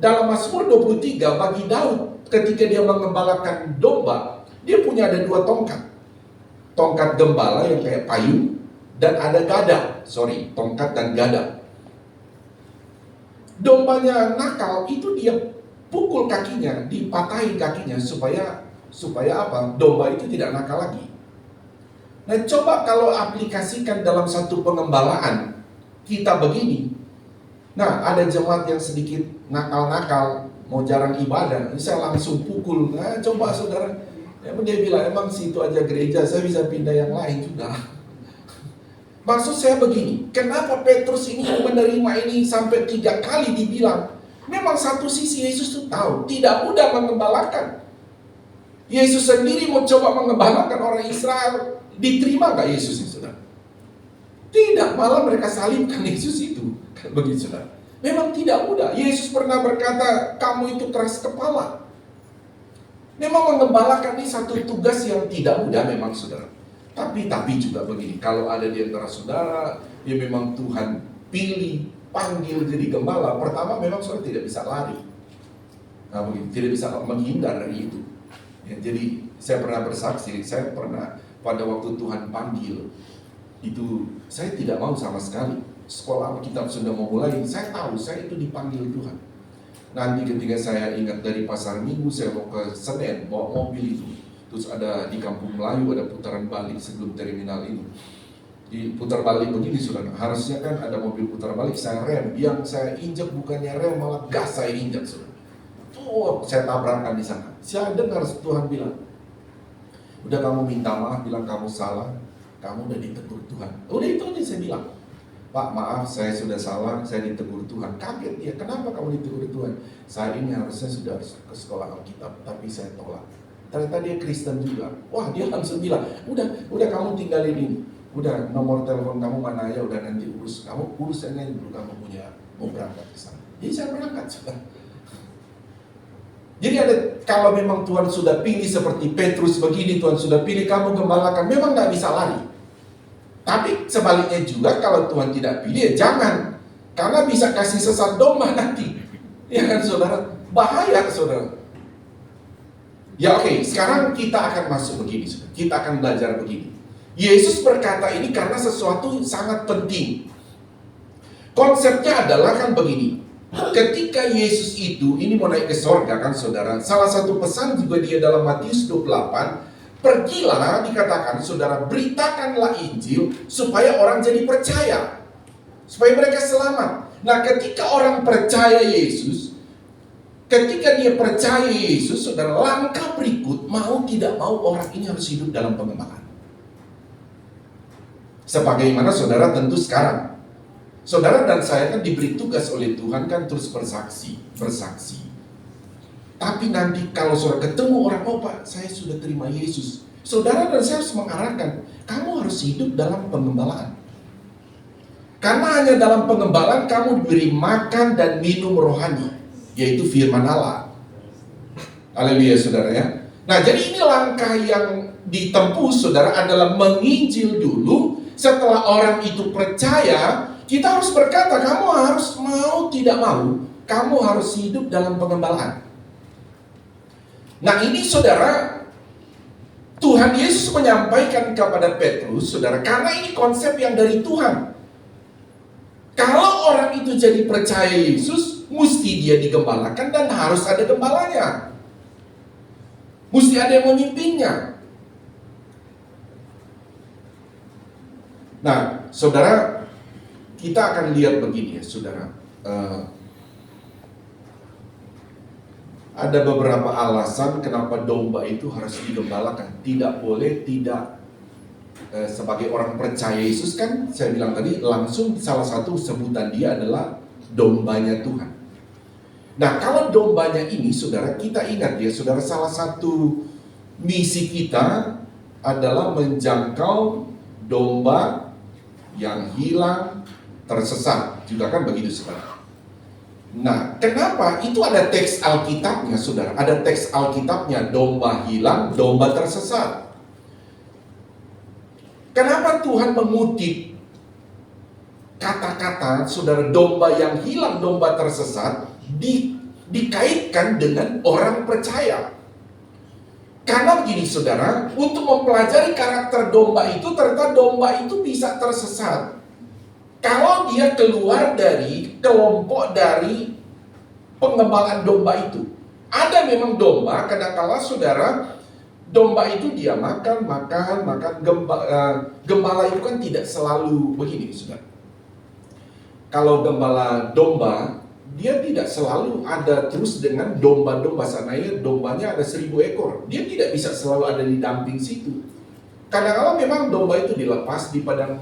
dalam Mazmur 23 bagi Daud ketika dia mengembalakan domba, dia punya ada 2 tongkat. Tongkat gembala yang kayak payung, dan ada gada, tongkat dan gada. Dombanya nakal itu dia pukul kakinya, dipatahin kakinya supaya apa? Domba itu tidak nakal lagi. Nah, coba kalau aplikasikan dalam satu pengembalaan kita begini. Nah, ada jemaat yang sedikit nakal-nakal, mau jarang ibadah, saya langsung pukul. Nah, coba saudara, dia bilang, emang situ aja gereja, saya bisa pindah yang lain juga. Maksud saya begini, kenapa Petrus ini menerima ini sampai 3 kali dibilang? Memang satu sisi Yesus itu tahu, tidak mudah mengembalakan. Yesus sendiri mau coba mengembalakan orang Israel, diterima gak Yesus itu, saudara? Tidak, malah mereka salibkan Yesus itu. Begitu, saudara. Memang tidak mudah. Yesus pernah berkata, kamu itu keras kepala. Memang mengembalakan ini satu tugas yang tidak mudah memang, saudara. Tapi juga begini, kalau ada di antara saudara yang memang Tuhan pilih, panggil jadi gembala, pertama memang saudara tidak bisa lari. Nah, begini, tidak bisa menghindar dari itu. Ya, jadi saya pernah bersaksi, saya pernah pada waktu Tuhan panggil, itu saya tidak mau sama sekali. Sekolah Alkitab sudah mau mulai, saya tahu saya itu dipanggil Tuhan. Nanti ketika saya ingat dari Pasar Minggu, saya mau ke Senen, bawa mobil itu. Terus ada di Kampung Melayu ada putaran balik sebelum terminal ini. Di putar balik begini, saudara, harusnya kan ada mobil putar balik, saya rem. Yang saya injak bukannya rem, malah gas saya injak, saudara. Tuh, saya tabrakan di sana. Saya dengar Tuhan bilang, udah kamu minta maaf, bilang kamu salah, kamu udah ditegur Tuhan. Udah itu aja saya bilang. Pak, maaf, saya sudah salah, saya ditegur Tuhan. Kaget dia, kenapa kamu ditegur Tuhan? Saya ini harusnya sudah ke sekolah Alkitab, tapi saya tolak. Ternyata dia Kristen juga. Wah, dia langsung bilang, udah kamu tinggalin ini. Udah, nomor telepon kamu mana ya, udah nanti urus. Kamu urus aja dulu, kamu punya mau berangkat ke sana. Jadi saya berangkat, saudara. Jadi ada, kalau memang Tuhan sudah pilih seperti Petrus begini, Tuhan sudah pilih kamu gembalakan, memang gak bisa lari. Tapi sebaliknya juga, kalau Tuhan tidak pilih, ya jangan. Karena bisa kasih sesat domba nanti. Ya kan, saudara? Bahaya, saudara. Ya oke, sekarang kita akan masuk begini, saudara. Kita akan belajar begini. Yesus berkata ini karena sesuatu sangat penting. Konsepnya adalah kan begini. Ketika Yesus itu, ini mau naik ke sorga kan saudara. Salah satu pesan juga dia dalam Matius 28. Pergilah, dikatakan saudara, beritakanlah Injil supaya orang jadi percaya. Supaya mereka selamat. Nah, ketika orang percaya Yesus, ketika dia percaya Yesus, saudara, langkah berikut, mau tidak mau orang ini harus hidup dalam pengembangan. Sebagaimana saudara tentu sekarang, saudara dan saya kan diberi tugas oleh Tuhan kan terus bersaksi. Tapi nanti kalau saudara ketemu orang, oh Pak, saya sudah terima Yesus, saudara dan saya harus mengarahkan, kamu harus hidup dalam pengembalaan. Karena hanya dalam pengembalaan kamu diberi makan dan minum rohani, yaitu firman Allah. Haleluya, saudara ya. Nah, jadi ini langkah yang ditempuh saudara adalah menginjil dulu. Setelah orang itu percaya, kita harus berkata, kamu harus mau tidak mau, kamu harus hidup dalam pengembalaan. Nah, ini saudara, Tuhan Yesus menyampaikan kepada Petrus, saudara, karena ini konsep yang dari Tuhan. Kalau orang itu jadi percaya Yesus, mesti dia digembalakan dan harus ada gembalanya. Mesti ada yang memimpinnya. Nah, saudara, kita akan lihat begini ya, saudara. Ada beberapa alasan kenapa domba itu harus digembalakan. Tidak boleh tidak sebagai orang percaya Yesus kan, saya bilang tadi, langsung salah satu sebutan dia adalah dombanya Tuhan. Nah, kalau dombanya ini, saudara, kita ingat ya, saudara, salah satu misi kita adalah menjangkau domba yang hilang, tersesat. Juga kan begitu, saudara. Nah, kenapa? Itu ada teks Alkitabnya, saudara. Ada teks Alkitabnya, domba hilang, domba tersesat. Kenapa Tuhan mengutip kata-kata, saudara, domba yang hilang, domba tersesat, dikaitkan dengan orang percaya. Karena begini saudara, untuk mempelajari karakter domba itu, ternyata domba itu bisa tersesat kalau dia keluar dari kelompok dari pengembalaan domba itu. Ada memang domba, kadang-kala saudara, domba itu dia makan. Gembala itu kan tidak selalu begini saudara. Kalau gembala domba, dia tidak selalu ada terus dengan domba-domba sana ya, dombanya ada 1000 ekor. Dia tidak bisa selalu ada di damping situ. Kadang-kadang memang domba itu dilepas di padang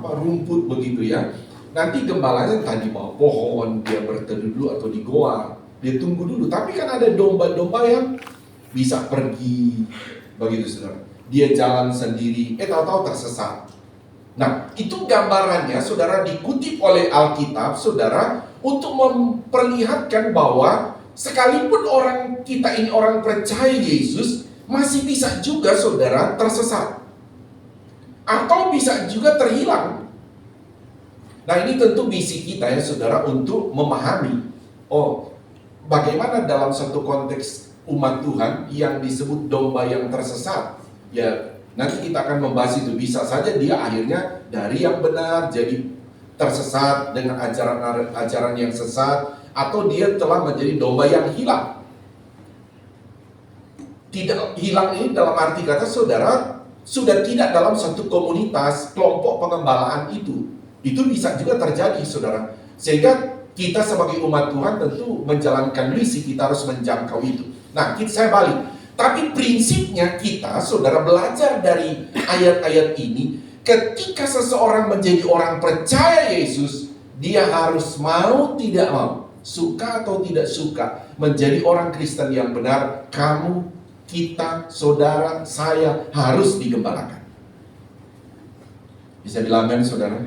rumput begitu ya. Nanti gembalanya entah di bawah pohon, dia berteduh dulu atau di goa, dia tunggu dulu. Tapi kan ada domba-domba yang bisa pergi begitu saudara. Dia jalan sendiri, tahu-tahu tersesat. Nah, itu gambarannya saudara dikutip oleh Alkitab saudara untuk memperlihatkan bahwa sekalipun kita ini orang percaya Yesus, masih bisa juga saudara tersesat atau bisa juga terhilang. Nah, ini tentu misi kita ya saudara untuk memahami bagaimana dalam satu konteks umat Tuhan yang disebut domba yang tersesat. Ya, nanti kita akan membahas itu. Bisa saja dia akhirnya dari yang benar jadi tersesat dengan ajaran yang sesat, atau dia telah menjadi domba yang hilang. Tidak hilang ini dalam arti kata saudara sudah tidak dalam satu komunitas kelompok pengembalaan itu. Itu bisa juga terjadi saudara. Sehingga kita sebagai umat Tuhan tentu menjalankan misi, kita harus menjangkau itu. Nah, saya balik. Tapi prinsipnya kita, saudara, belajar dari ayat-ayat ini, ketika seseorang menjadi orang percaya Yesus, dia harus mau tidak mau, suka atau tidak suka, menjadi orang Kristen yang benar. Kamu, kita, saudara, saya harus digembalakan. Bisa dilamen saudara?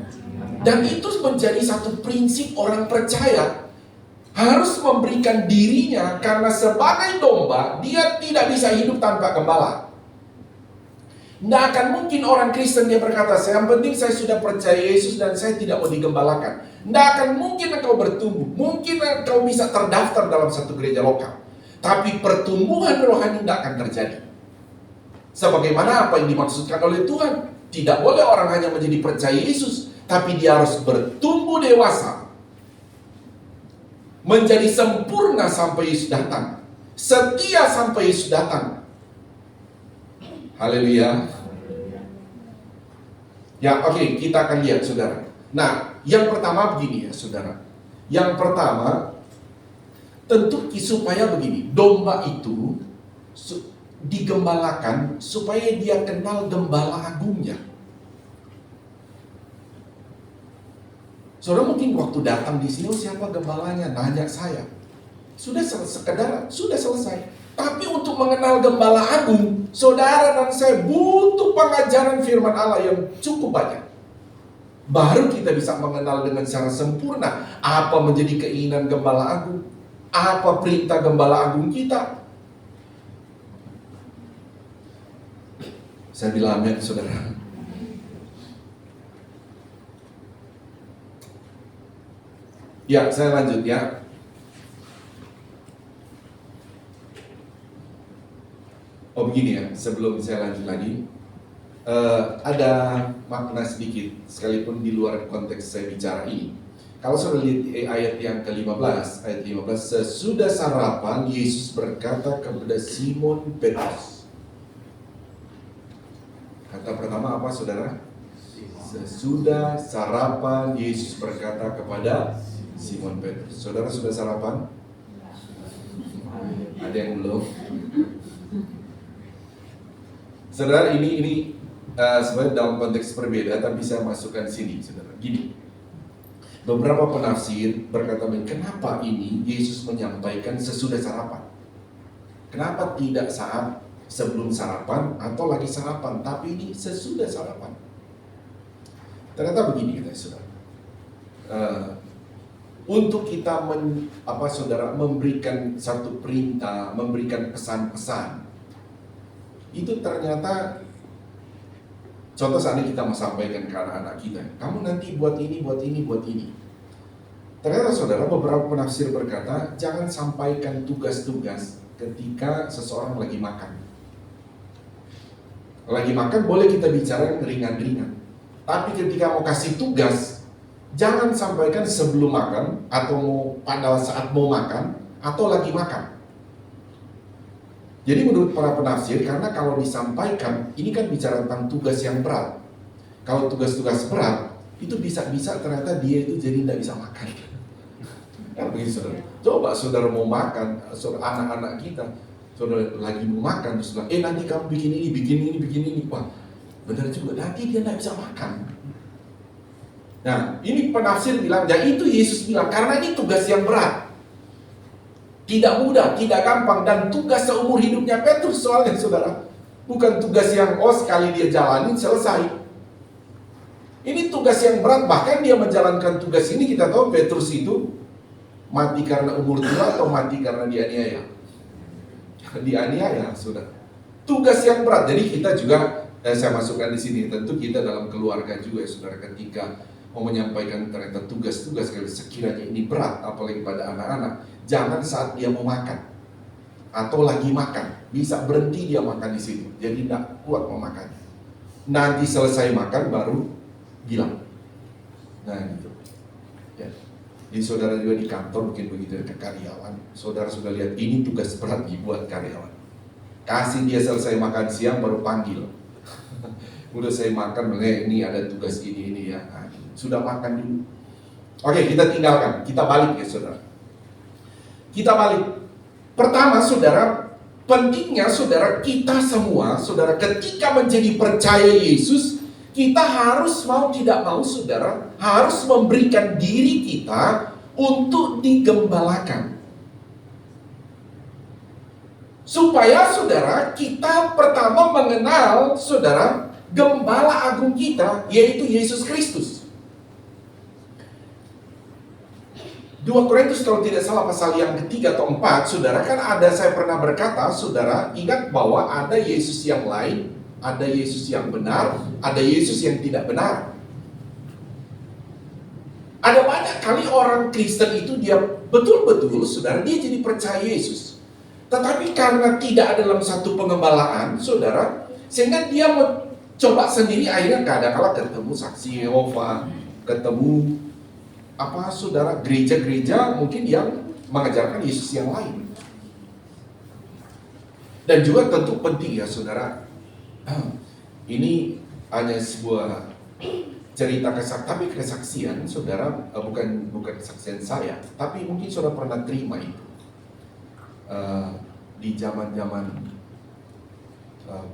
Dan itu menjadi satu prinsip orang percaya. Harus memberikan dirinya, karena sebagai domba dia tidak bisa hidup tanpa gembala. Tidak akan mungkin orang Kristen dia berkata, yang penting saya sudah percaya Yesus dan saya tidak mau digembalakan. Tidak akan mungkin engkau bertumbuh. Mungkin engkau bisa terdaftar dalam satu gereja lokal, tapi pertumbuhan rohani tidak akan terjadi. Sebagaimana apa yang dimaksudkan oleh Tuhan. Tidak boleh orang hanya menjadi percaya Yesus, tapi dia harus bertumbuh dewasa, menjadi sempurna sampai Yesus datang, setia sampai Yesus datang. Haleluya. Ya, oke, kita akan lihat saudara. Nah, yang pertama begini ya saudara. Yang pertama, tentu supaya begini, domba itu digembalakan supaya dia kenal gembala agungnya. Saudara mungkin waktu datang di sini, siapa gembalanya? Nanya saya. Sudah selesai. Tapi untuk mengenal gembala agung, saudara dan saya butuh pengajaran firman Allah yang cukup banyak. Baru kita bisa mengenal dengan secara sempurna apa menjadi keinginan gembala agung, apa perintah gembala agung kita. Saya bilang amin saudara. Ya, saya lanjut ya. Begini ya, sebelum saya lanjut lagi, ada makna sedikit, sekalipun di luar konteks saya bicara ini. Kalau saudara lihat ayat yang ke-15, ayat 15, sesudah sarapan Yesus berkata kepada Simon Petrus. Kata pertama apa saudara? Sesudah sarapan Yesus berkata kepada Simon Petrus. Saudara sudah sarapan? Ada yang belum? Saudara, ini sebenarnya dalam konteks berbeda, tapi saya masukkan sini, saudara. Gini, beberapa penafsir berkata, kenapa ini Yesus menyampaikan sesudah sarapan? Kenapa tidak saat sebelum sarapan atau lagi sarapan, tapi ini sesudah sarapan? Ternyata begini, saudara. Untuk kita memberikan satu perintah, memberikan pesan-pesan, itu ternyata, contoh saat ini kita mau sampaikan ke anak-anak kita, kamu nanti buat ini, buat ini, buat ini. Ternyata saudara, beberapa penafsir berkata, jangan sampaikan tugas-tugas ketika seseorang lagi makan. Lagi makan boleh kita bicara ringan-ringan. Tapi ketika mau kasih tugas, jangan sampaikan sebelum makan, atau pada saat mau makan, atau lagi makan. Jadi menurut para penafsir, karena kalau disampaikan, ini kan bicara tentang tugas yang berat. Kalau tugas-tugas berat, itu bisa-bisa ternyata dia itu jadi tidak bisa makan. Kan begitu saudara. Coba saudara mau makan, saudara anak-anak kita, saudara lagi mau makan, terus bilang, nanti kamu bikin ini. Wah, benar juga, nanti dia tidak bisa makan. Nah, ini penafsir bilang, ya itu Yesus bilang, karena ini tugas yang berat. Tidak mudah, tidak gampang, dan tugas seumur hidupnya Petrus soalnya saudara. Bukan tugas yang sekali dia jalanin selesai. Ini tugas yang berat, bahkan dia menjalankan tugas ini, kita tahu Petrus itu mati karena umur tua atau mati karena dianiaya. Dianiaya, saudara. Tugas yang berat, jadi kita juga, saya masukkan di sini, tentu kita dalam keluarga juga ya saudara, ketika mau menyampaikan ternyata tugas-tugas sekiranya ini berat, apalagi pada anak-anak, jangan saat dia mau makan atau lagi makan, bisa berhenti dia makan di situ, jadi tidak kuat mau makan. Nanti selesai makan baru bilang. Nah gitu. Ya. Jadi saudara juga di kantor mungkin begitu ke karyawan, saudara sudah lihat ini tugas berat dibuat karyawan. Kasih dia selesai makan siang baru panggil. Udah saya makan, ini ada tugas ini ya. Nah, sudah makan dulu. Oke, kita tinggalkan, kita balik ya saudara. Kita balik. Pertama saudara, pentingnya saudara, kita semua saudara ketika menjadi percaya Yesus, kita harus mau tidak mau saudara, harus memberikan diri kita untuk digembalakan. Supaya saudara, kita pertama mengenal saudara, gembala agung kita, yaitu Yesus Kristus. 2 Korintus kalau tidak salah pasal yang ketiga atau 4, saudara, kan ada, saya pernah berkata, saudara, ingat bahwa ada Yesus yang lain, ada Yesus yang benar, ada Yesus yang tidak benar. Ada banyak kali orang Kristen itu dia betul-betul, saudara, dia jadi percaya Yesus. Tetapi karena tidak ada dalam satu pengembalaan, saudara, sehingga dia coba sendiri, akhirnya kadang-kala ketemu saksi Yehova, ketemu saudara, gereja-gereja mungkin yang mengajarkan Yesus yang lain. Dan juga tentu penting ya saudara, ini hanya sebuah cerita tapi kesaksian saudara, bukan kesaksian saya, tapi mungkin saudara pernah terima itu di zaman-zaman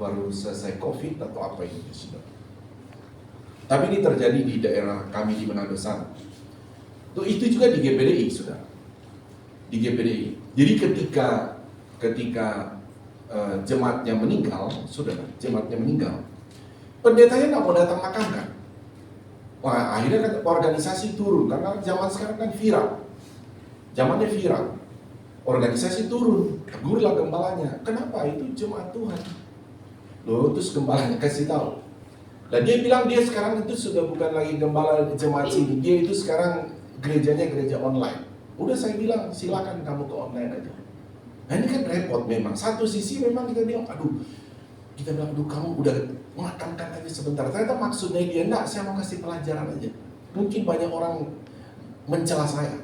baru selesai COVID atau apa itu saudara. Tapi ini terjadi di daerah kami di Manado sana. Itu juga di GPDI, saudara. Di GPDI. Jadi ketika jemaatnya meninggal, saudara, pendetanya nggak mau datang makamkan. Wah, akhirnya kan organisasi turun, karena zaman sekarang kan viral. Zamannya viral. Organisasi turun, tegurlah gembalanya. Kenapa? Itu jemaat Tuhan. Loh, terus gembalanya kasih tahu. Dan dia bilang dia sekarang itu sudah bukan lagi gembala jemaat sini, dia itu sekarang gerejanya gereja online. Udah saya bilang silakan kamu ke online aja. Nah ini kan repot memang. Satu sisi memang kita bilang, aduh kamu udah makamkan aja sebentar. Ternyata maksudnya dia enggak, saya mau kasih pelajaran aja. Mungkin banyak orang mencela saya,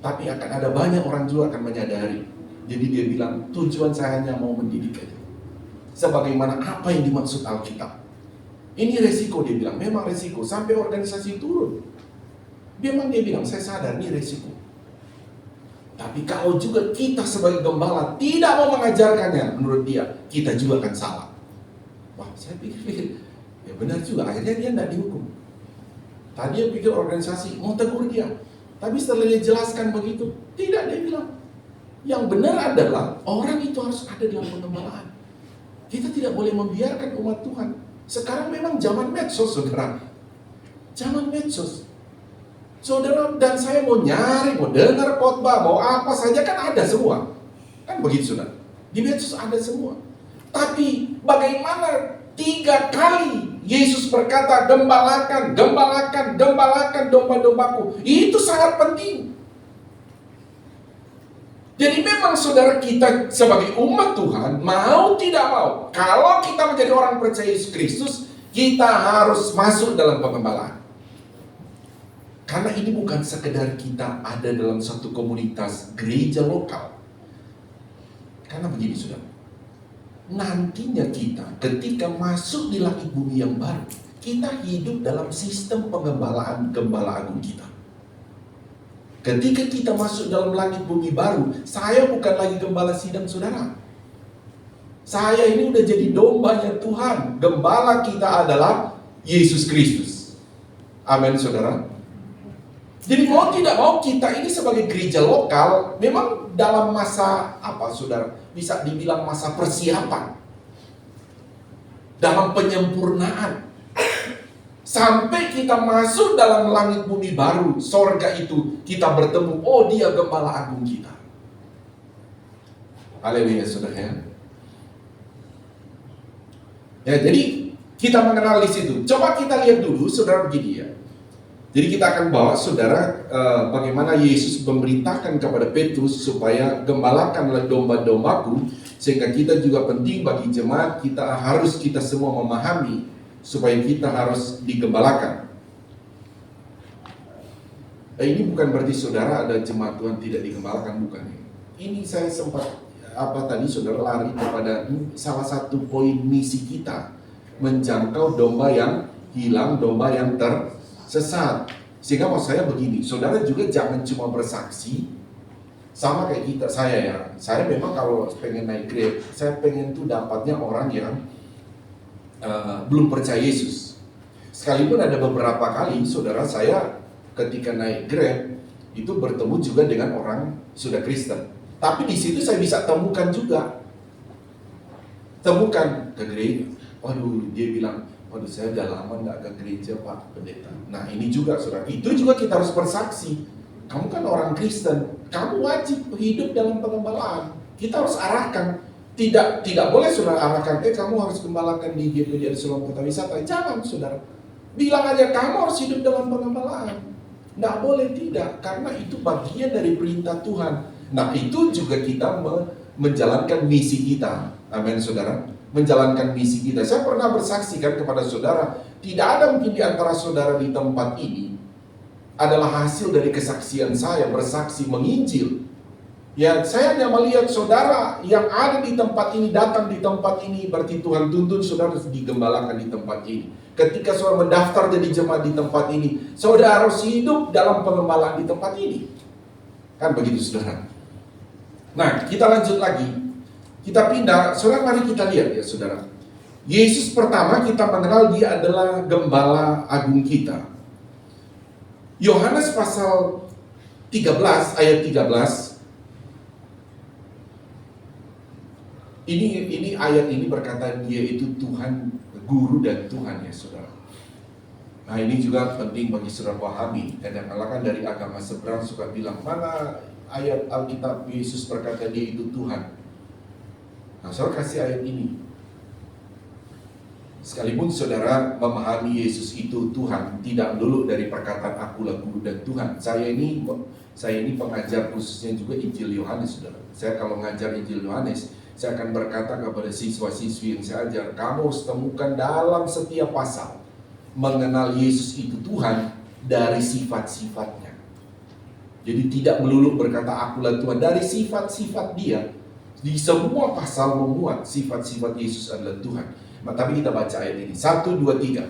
tapi akan ada banyak orang juga akan menyadari. Jadi dia bilang tujuan saya hanya mau mendidik aja. Sebagaimana apa yang dimaksud Alkitab. Ini resiko, dia bilang, memang resiko. Sampai organisasi turun. Memang dia bilang, saya sadar ini resiko. Tapi kalau juga kita sebagai gembala tidak mau mengajarkannya, menurut dia, kita juga akan salah. Wah, saya pikir, ya benar juga, akhirnya dia tidak dihukum. Tadi dia pikir organisasi, mau tegur dia. Tapi setelah dia jelaskan begitu, tidak, dia bilang. Yang benar adalah, orang itu harus ada dalam pengembalaan. Kita tidak boleh membiarkan umat Tuhan. Sekarang memang zaman medsos, saudara. Zaman medsos. Saudara, dan saya mau nyari, mau dengar khotbah, mau apa saja kan ada semua. Kan begitu saudara. Di medsos ada semua. Tapi bagaimana 3 kali Yesus berkata, gembalakan, gembalakan, gembalakan domba-dombaku. Itu sangat penting. Jadi memang saudara, kita sebagai umat Tuhan, mau tidak mau, kalau kita menjadi orang percaya Yesus Kristus, kita harus masuk dalam pengembalaan. Karena ini bukan sekedar kita ada dalam satu komunitas gereja lokal. Karena begini saudara, nantinya kita ketika masuk di langit bumi yang baru, kita hidup dalam sistem pengembalaan gembala agung kita. Ketika kita masuk dalam langit bumi baru, saya bukan lagi gembala sidang saudara. Saya ini udah jadi dombanya Tuhan. Gembala kita adalah Yesus Kristus. Amin saudara. Jadi mau tidak mau kita ini sebagai gereja lokal memang dalam masa apa saudara? Bisa dibilang masa persiapan. Dalam penyempurnaan. Sampai kita masuk dalam langit bumi baru, sorga itu kita bertemu, oh dia gembala agung kita. Haleluya saudara. Ya, jadi kita mengenal di situ. Coba kita lihat dulu saudara begini ya. Jadi kita akan bawa saudara bagaimana Yesus memerintahkan kepada Petrus supaya gembalakanlah domba-dombaku, sehingga kita juga penting bagi jemaat kita semua memahami supaya kita harus digembalakan. Ini bukan berarti saudara ada jemaat Tuhan tidak digembalakan, bukan. Ini saya sempat tadi saudara lari kepada salah satu poin misi kita, menjangkau domba yang hilang, domba yang tersesat. Sehingga maksud saya begini, saudara juga jangan cuma bersaksi sama kayak saya memang kalau pengen naik Grab, saya pengen tuh dapatnya orang yang belum percaya Yesus. Sekalipun ada beberapa kali saudara saya ketika naik Grab itu bertemu juga dengan orang sudah Kristen. Tapi di situ saya bisa temukan ke gereja. Waduh, dia bilang, waduh saya udah lama nggak ke gereja Pak Pendeta. Nah ini juga saudara, itu juga kita harus bersaksi. Kamu kan orang Kristen, kamu wajib hidup dalam pengembalaan. Kita harus arahkan. Tidak boleh saudara arahkan, kamu harus gembalakan di GPD Sulawesi Kota Wisata. Jangan saudara. Bilang aja kamu harus hidup dalam pengembalaan. Nggak boleh tidak, karena itu bagian dari perintah Tuhan. Nah itu juga kita menjalankan misi kita. Amin saudara. Menjalankan misi kita. Saya pernah bersaksikan kepada saudara, tidak ada mungkin di antara saudara di tempat ini adalah hasil dari kesaksian saya bersaksi menginjil. Ya, saya hanya melihat saudara yang ada di tempat ini, datang di tempat ini, berarti Tuhan tuntun saudara harus digembalakan di tempat ini. Ketika saudara mendaftar jadi jemaat di tempat ini, saudara harus hidup dalam pengembalaan di tempat ini. Kan begitu saudara. Nah, kita lanjut lagi. Kita pindah, saudara mari kita lihat ya saudara. Yesus pertama kita mengenal dia adalah gembala agung kita. Yohanes pasal 13 ayat 13. Ini ayat ini berkata dia itu Tuhan, guru dan Tuhan ya saudara. Nah ini juga penting bagi saudara pahami. Kadang-kadang kan dari agama seberang suka bilang, mana ayat Alkitab Yesus berkata dia itu Tuhan. Nah saudara kasih ayat ini. Sekalipun saudara memahami Yesus itu Tuhan, tidak melulu dari perkataan akulah guru dan Tuhan. Saya ini pengajar khususnya juga Injil Yohanes saudara. Saya kalau ngajar Injil Yohanes, saya akan berkata kepada siswa-siswi yang saya ajar, kamu harus temukan dalam setiap pasal mengenal Yesus itu Tuhan dari sifat-sifatnya. Jadi tidak melulu berkata akulah Tuhan, dari sifat-sifat dia. Di semua pasal memuat sifat-sifat Yesus adalah Tuhan. Nah, tapi kita baca ayat ini 1, 2, 3.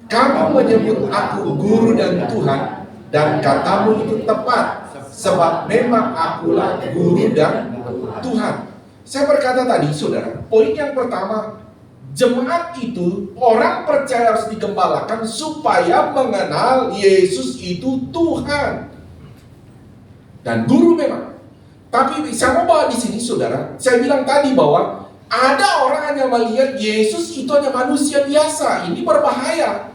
Kamu menyebut aku guru dan Tuhan, dan katamu itu tepat, sebab memang akulah guru dan Tuhan. Saya berkata tadi saudara, poin yang pertama, jemaat itu orang percaya harus digembalakan supaya mengenal Yesus itu Tuhan dan guru memang. Tapi saya mau bawa di sini saudara, saya bilang tadi bahwa ada orang hanya melihat Yesus itu hanya manusia biasa. Ini berbahaya.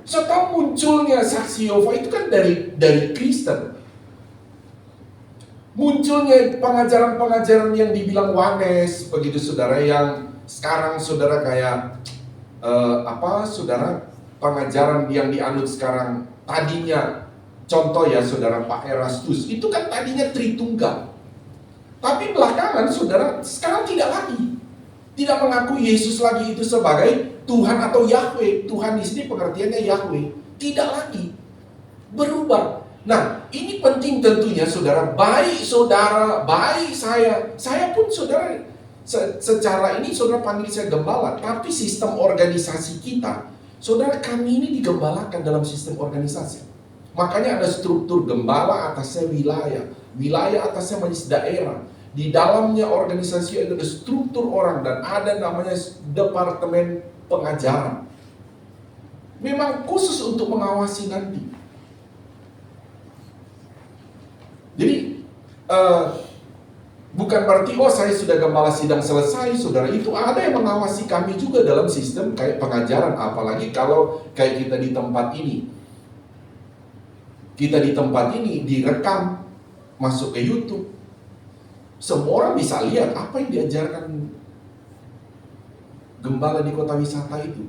Setelah munculnya saksi Yehova itu kan dari Kristen. Munculnya pengajaran-pengajaran yang dibilang wanes, begitu saudara, yang sekarang saudara kayak saudara, pengajaran yang dianut sekarang tadinya, contoh ya saudara, Pak Erastus itu kan tadinya Tritunggal, tapi belakangan saudara sekarang tidak lagi, tidak mengakui Yesus lagi itu sebagai Tuhan atau Yahweh. Tuhan di sini pengertiannya Yahweh, tidak lagi, berubah. Nah, ini penting tentunya saudara, baik saya pun saudara, secara ini saudara panggil saya gembala, tapi sistem organisasi kita, saudara, kami ini digembalakan dalam sistem organisasi. Makanya ada struktur gembala, atasnya wilayah atasnya majelis daerah. Di dalamnya organisasi ada struktur orang dan ada namanya departemen pengajaran. Memang khusus untuk mengawasi nanti. Jadi bukan berarti saya sudah gembala sidang selesai, saudara. Itu ada yang mengawasi kami juga dalam sistem kayak pengajaran. Apalagi kalau kayak kita di tempat ini. Kita di tempat ini direkam, masuk ke YouTube. Semua orang bisa lihat apa yang diajarkan gembala di kota wisata itu.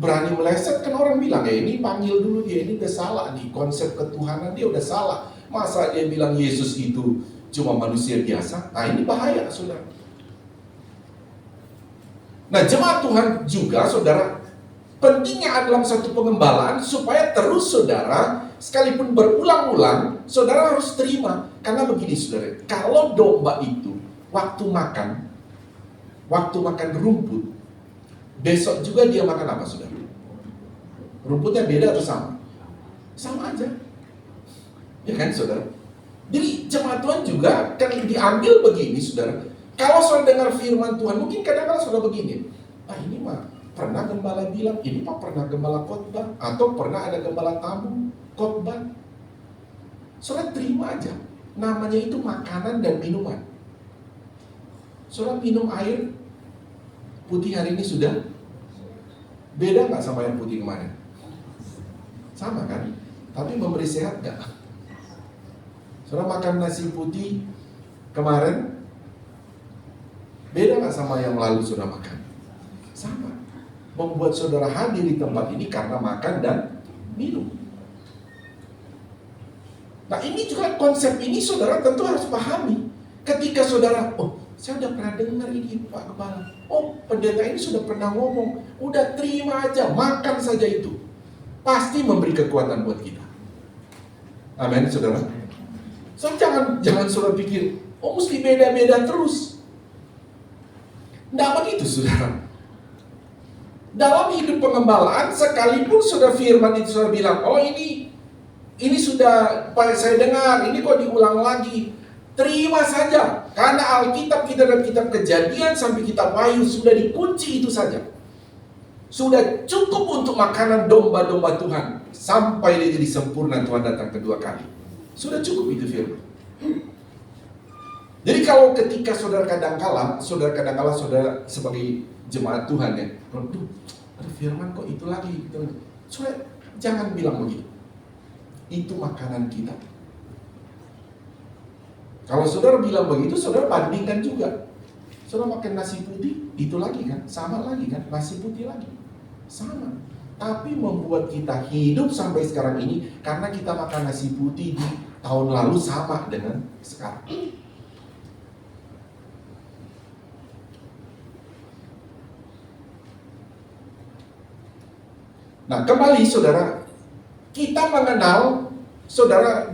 Berani meleset, kan orang bilang, ya ini panggil dulu dia, ini udah salah nih, konsep ketuhanan dia udah salah. Masa dia bilang Yesus itu cuma manusia biasa? Nah ini bahaya, saudara. Nah jemaat Tuhan juga, saudara, pentingnya dalam satu pengembalaan supaya terus saudara, sekalipun berulang-ulang, saudara harus terima. Karena begini saudara, kalau domba itu waktu makan rumput, besok juga dia makan apa saudara? Rumputnya beda atau sama? Sama aja. Ya kan saudara? Jadi jemaat Tuhan juga kan diambil begini saudara. Kalau saudara dengar firman Tuhan, mungkin kadang-kadang saudara begini, ini mah pernah gembala bilang, ini Pak pernah gembala khotbah, atau pernah ada gembala tamu khotbah. Saudara terima aja. Namanya itu makanan dan minuman. Saudara minum air putih hari ini sudah beda nggak sama yang putih kemarin? Sama kan? Tapi memberi sehat nggak? Saudara makan nasi putih kemarin beda nggak sama yang lalu saudara makan? Sama. Membuat saudara hadir di tempat ini karena makan dan minum. Nah ini juga konsep ini saudara tentu harus pahami. Ketika saudara, saya udah pernah dengar ini Pak Kepala, pendeta ini sudah pernah ngomong, udah terima aja, makan saja itu. Pasti memberi kekuatan buat kita. Amin saudara. So jangan saudara pikir, mesti beda-beda terus. Nggak begitu saudara. Dalam hidup pengembalaan, sekalipun saudara firman itu saudara bilang, ini sudah saya dengar, ini kok diulang lagi. Terima saja, karena Alkitab kita dan kitab Kejadian sampai kitab Wahyu sudah dikunci itu saja. Sudah cukup untuk makanan domba-domba Tuhan sampai dia jadi sempurna Tuhan datang kedua kali. Sudah cukup itu firman. Jadi kalau ketika saudara kadangkala saudara sebagai jemaat Tuhan ya, ada firman kok itu lagi. Saudara jangan bilang begitu. Itu makanan kita. Kalau saudara bilang begitu, saudara bandingkan juga. Saudara makan nasi putih, itu lagi kan, sama lagi kan, nasi putih lagi, sama. Tapi membuat kita hidup sampai sekarang ini, karena kita makan nasi putih di tahun lalu sama dengan sekarang. Nah kembali saudara, kita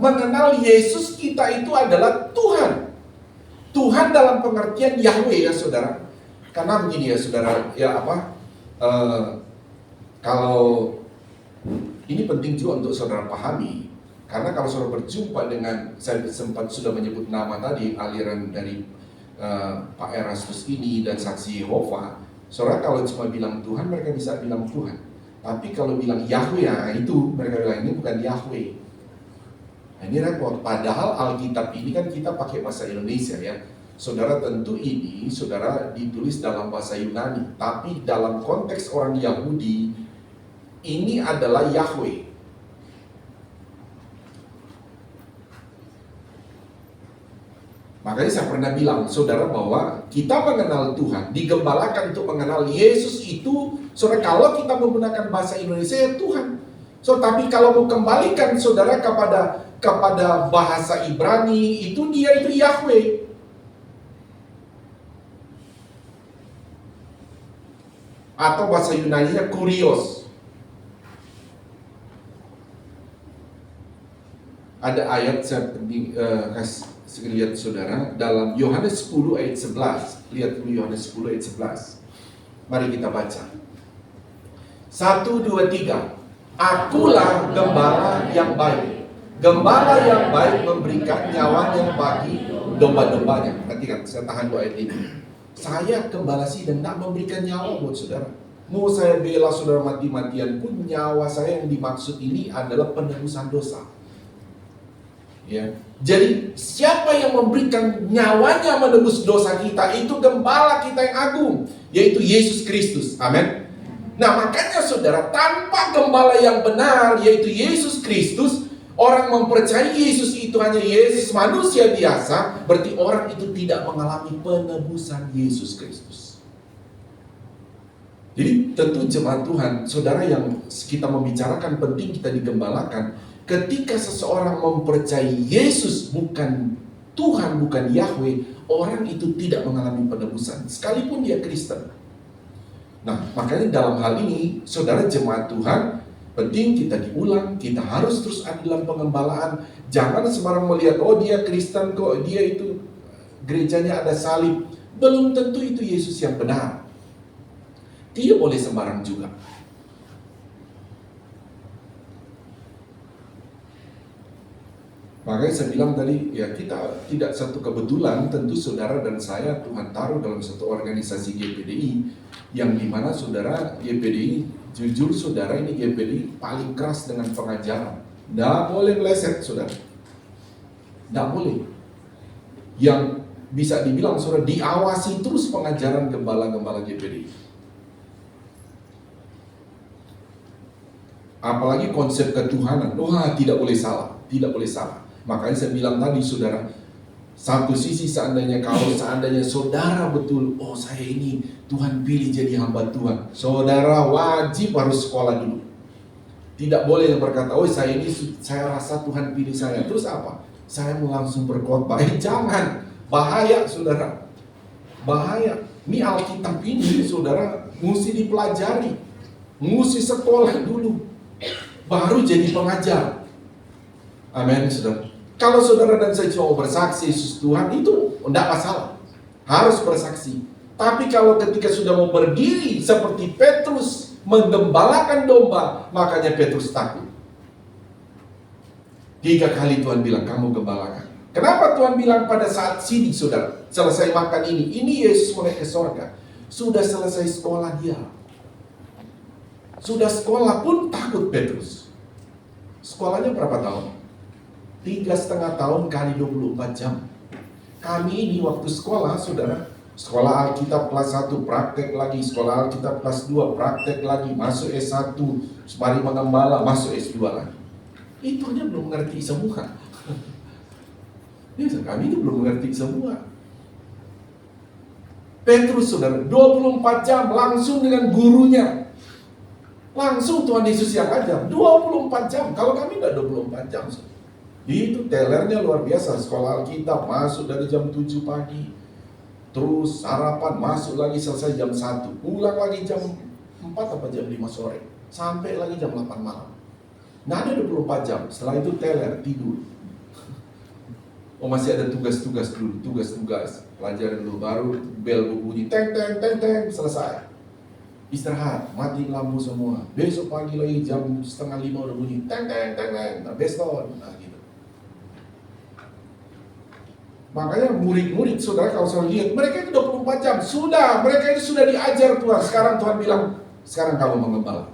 mengenal Yesus kita itu adalah Tuhan. Tuhan dalam pengertian Yahweh ya saudara. Karena begini ya saudara, kalau ini penting juga untuk saudara pahami. Karena kalau saudara berjumpa dengan, saya sempat sudah menyebut nama tadi, aliran dari Pak Erastus ini dan Saksi Yehova. Saudara kalau cuma bilang Tuhan, mereka bisa bilang Tuhan. Tapi kalau bilang Yahweh, itu mereka bilang ini bukan Yahweh. Nah, ini repot. Padahal Alkitab ini kan kita pakai bahasa Indonesia ya. Saudara tentu ini, saudara ditulis dalam bahasa Yunani. Tapi dalam konteks orang Yahudi, ini adalah Yahweh. Makanya saya pernah bilang, saudara, bahwa kita mengenal Tuhan, digembalakan untuk mengenal Yesus itu, saudara, kalau kita menggunakan bahasa Indonesia ya Tuhan. So, tapi kalau mau kembalikan saudara kepada bahasa Ibrani, itu dia itu Yahweh. Atau bahasa Yunaninya Kurios. Ada ayat saya kasih lihat saudara dalam Yohanes 10 ayat 11. Lihat dulu Yohanes 10 ayat 11. Mari kita baca. 1, 2, 3. Akulah gembala yang baik. Gembala yang baik memberikan nyawanya bagi domba-dombanya. Perhatikan, saya tahan dua ayat ini. Saya gembala sih dan tidak memberikan nyawa buat saudara. Mau saya bela saudara mati-matian pun, nyawa saya yang dimaksud ini adalah penebusan dosa. Ya. Jadi siapa yang memberikan nyawanya menebus dosa kita, itu gembala kita yang agung, yaitu Yesus Kristus. Amin. Nah makanya saudara, tanpa gembala yang benar, yaitu Yesus Kristus, orang mempercayai Yesus itu hanya Yesus manusia biasa, berarti orang itu tidak mengalami penebusan Yesus Kristus. Jadi tentu jemaat Tuhan, saudara, yang kita membicarakan penting kita digembalakan. Ketika seseorang mempercayai Yesus bukan Tuhan, bukan Yahweh, orang itu tidak mengalami penebusan, sekalipun dia Kristen. Nah, makanya dalam hal ini, saudara jemaat Tuhan, penting kita diulang, kita harus terus ada dalam pengembalaan. Jangan sembarang melihat, oh dia Kristen kok, dia itu gerejanya ada salib. Belum tentu itu Yesus yang benar. Tidak boleh sembarang juga. Makanya saya bilang tadi, ya kita tidak satu kebetulan, tentu saudara dan saya Tuhan taruh dalam satu organisasi GPDI, yang dimana saudara GPDI, jujur saudara ini GPDI paling keras dengan pengajaran. Tidak boleh meleset saudara. Tidak boleh. Yang bisa dibilang saudara, diawasi terus pengajaran gembala-gembala GPDI. Apalagi konsep ketuhanan, wah tidak boleh salah, tidak boleh salah. Makanya saya bilang tadi saudara, satu sisi seandainya saudara betul, oh saya ini Tuhan pilih jadi hamba Tuhan, saudara wajib harus sekolah dulu. Tidak boleh yang berkata, oh saya rasa Tuhan pilih saya, terus apa? Saya mau langsung berkhotbah. Jangan, bahaya saudara, bahaya. Ini Alkitab ini saudara mesti dipelajari, mesti sekolah dulu, baru jadi pengajar. Amin saudara. Kalau saudara dan saya cuma bersaksi Yesus Tuhan, itu tidak masalah, harus bersaksi. Tapi kalau ketika sudah mau berdiri seperti Petrus menggembalakan domba, makanya Petrus takut. 3 kali Tuhan bilang, kamu gembalakan. Kenapa Tuhan bilang pada saat sini saudara, selesai makan ini Yesus mulai ke sorga. Sudah selesai sekolah dia. Sudah sekolah pun takut Petrus. Sekolahnya berapa tahun? 3,5 tahun kali 24 jam. Kami ini waktu sekolah, saudara, sekolah Alkitab kelas 1 praktek lagi, sekolah Alkitab kelas 2 praktek lagi, masuk S1, mari mengembala, masuk S2 lagi. Itu aja belum mengerti semua. Kami itu belum mengerti semua. Petrus, saudara, 24 jam langsung dengan gurunya. Langsung Tuhan Yesus yang ajar, 24 jam. Kalau kami tidak 24 jam, saudara. Itu telernya luar biasa. Sekolah Alkitab masuk dari jam 7 pagi, terus sarapan, masuk lagi selesai jam 1, pulang lagi jam 4 atau jam 5 sore, sampai lagi jam 8 malam. Nah ada 24 jam. Setelah itu teler, tidur. Oh masih ada tugas-tugas dulu, tugas-tugas pelajaran dulu, baru bel berbunyi, teng teng teng teng, selesai. Istirahat, mati lampu semua. Besok pagi lagi jam 4:30 udah bunyi, teng teng teng teng. Nah besok, nah gitu. Makanya murid-murid saudara, kalau saya lihat mereka itu 24 jam sudah, mereka itu sudah diajar Tuhan. Sekarang Tuhan bilang, sekarang kamu mengembala.